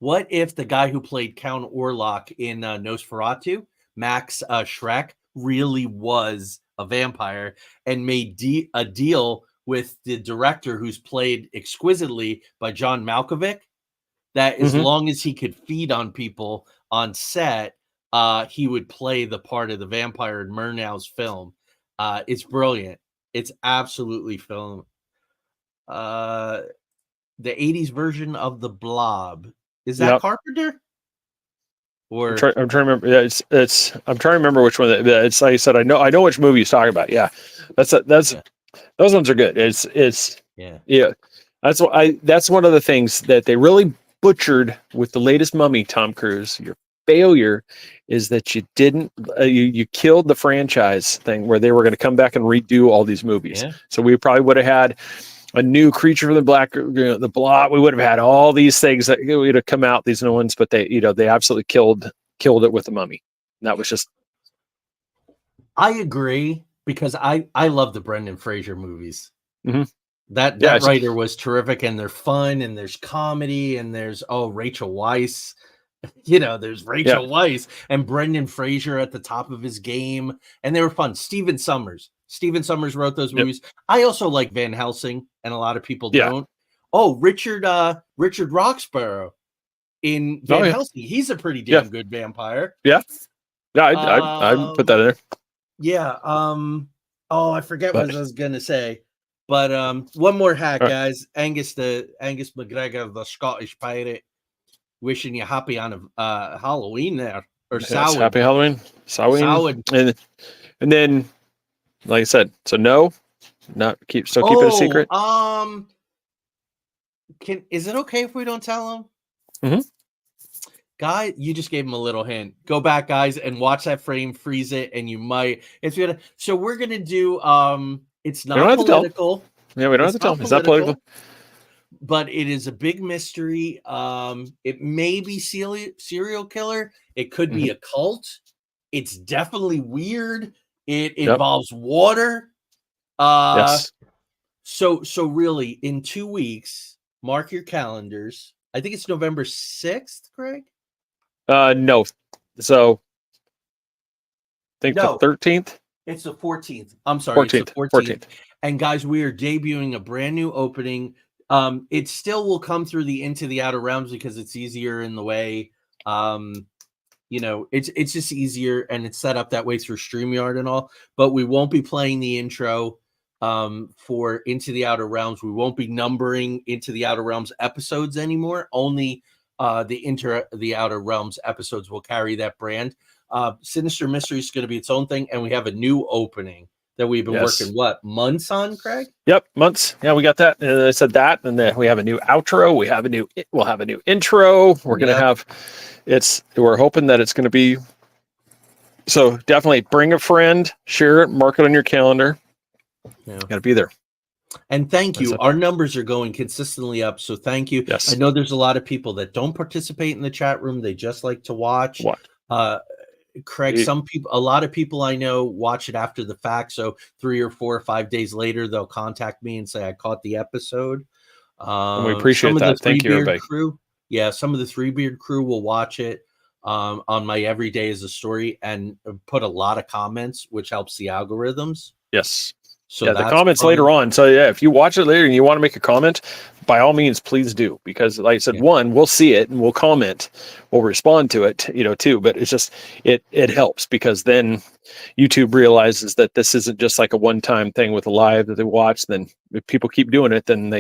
What if the guy who played Count Orlok in Nosferatu, Max Schreck, really was a vampire and made a deal with the director, who's played exquisitely by John Malkovich, that as long as he could feed on people on set, he would play the part of the vampire in Murnau's film. It's brilliant. It's absolutely film. The 80s version of The Blob. Is that Carpenter? Or
I'm trying to remember. Yeah, I'm trying to remember which one. It's like I said. I know which movie he's talking about. Yeah, those ones are good. It's That's one of the things that they really butchered with the latest Mummy, Tom Cruise. Your failure is that you didn't. You killed the franchise thing where they were going to come back and redo all these movies. Yeah. So we probably would have had a new Creature from the Blob. We would have had all these things that would have come out, these new ones, but they absolutely killed it with the Mummy. And that was just.
I agree, because I love the Brendan Fraser movies.
Mm-hmm.
That writer was terrific, and they're fun, and there's comedy, and there's Rachel Weisz. There's Rachel Weisz and Brendan Fraser at the top of his game, and they were fun. Steven Summers wrote those movies. I also like Van Helsing, and a lot of people don't. Richard Roxburgh in Van Helsing. He's a pretty damn good vampire.
Yeah. I put that in there.
Yeah. I forget what I was gonna say. But one more hack, guys. Angus McGregor, the Scottish pirate, wishing you happy on Halloween there. Or Samhain.
Happy Halloween. Samhain. And then, like I said, so keep it a secret.
Is it okay if we don't tell them?
Mm-hmm.
Guy, you just gave him a little hint. Go back, guys, and watch that frame, freeze it, and you might. So we're gonna do. It's not political.
Yeah, we don't have to tell them. It's not political.
But it is a big mystery. It may be serial killer. It could be a cult. It's definitely weird. It involves water.
Yes.
So really, in 2 weeks, mark your calendars. I think it's November 6th, Craig?
No. So I think the 13th.
It's the 14th. I'm sorry.
14th.
It's the 14th. And guys, we are debuting a brand new opening. It still will come through the Into the Outer Realms because it's easier in the way. It's just easier, and it's set up that way through StreamYard and all. But we won't be playing the intro for Into the Outer Realms. We won't be numbering Into the Outer Realms episodes anymore. Only the Outer Realms episodes will carry that brand. Sinister Mystery is going to be its own thing, and we have a new opening that we've been working months on, Craig? Yep,
months. Yeah, we got that. I said that, and then we have a new outro. We'll have a new intro. We're gonna have. We're hoping that it's going to be. So definitely bring a friend, share it, mark it on your calendar. Yeah, got to be there.
And thank you. Our numbers are going consistently up, so thank you.
Yes.
I know there's a lot of people that don't participate in the chat room; they just like to watch. Craig, a lot of people I know watch it after the fact. So 3 or 4 or 5 days later, they'll contact me and say, I caught the episode.
And we appreciate that. Thank you, everybody.
Crew, yeah, some of the Three Beard crew will watch it on my Every Day is a Story and put a lot of comments, which helps the algorithms.
Yes.
So
yeah, the comments later on. So yeah, if you watch it later and you want to make a comment, by all means, please do. Because like I said, one, we'll see it and we'll comment, we'll respond to it, too. But it's just, it helps because then YouTube realizes that this isn't just like a one-time thing with a live that they watch. Then if people keep doing it, then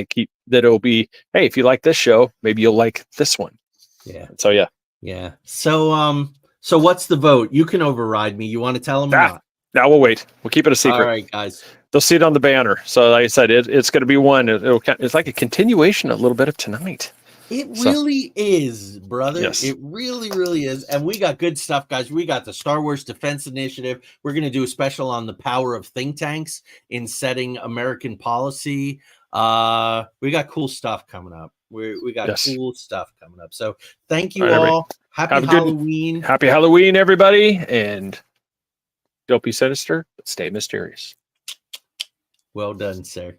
it'll be, hey, if you like this show, maybe you'll like this one.
Yeah.
So yeah.
Yeah. So what's the vote? You can override me. You want to tell them or not?
Now we'll wait. We'll keep it a secret.
All right, guys.
They'll see it on the banner. So like I said, it's going to be one. It's like a continuation, a little bit of tonight.
It really is, brother.
Yes.
It really, really is. And we got good stuff, guys. We got the Star Wars Defense Initiative. We're going to do a special on the power of think tanks in setting American policy. We got cool stuff coming up. We got cool stuff coming up. So thank you all. Happy Halloween.
Happy Halloween, everybody. And don't be sinister, but stay mysterious.
Well done, sir.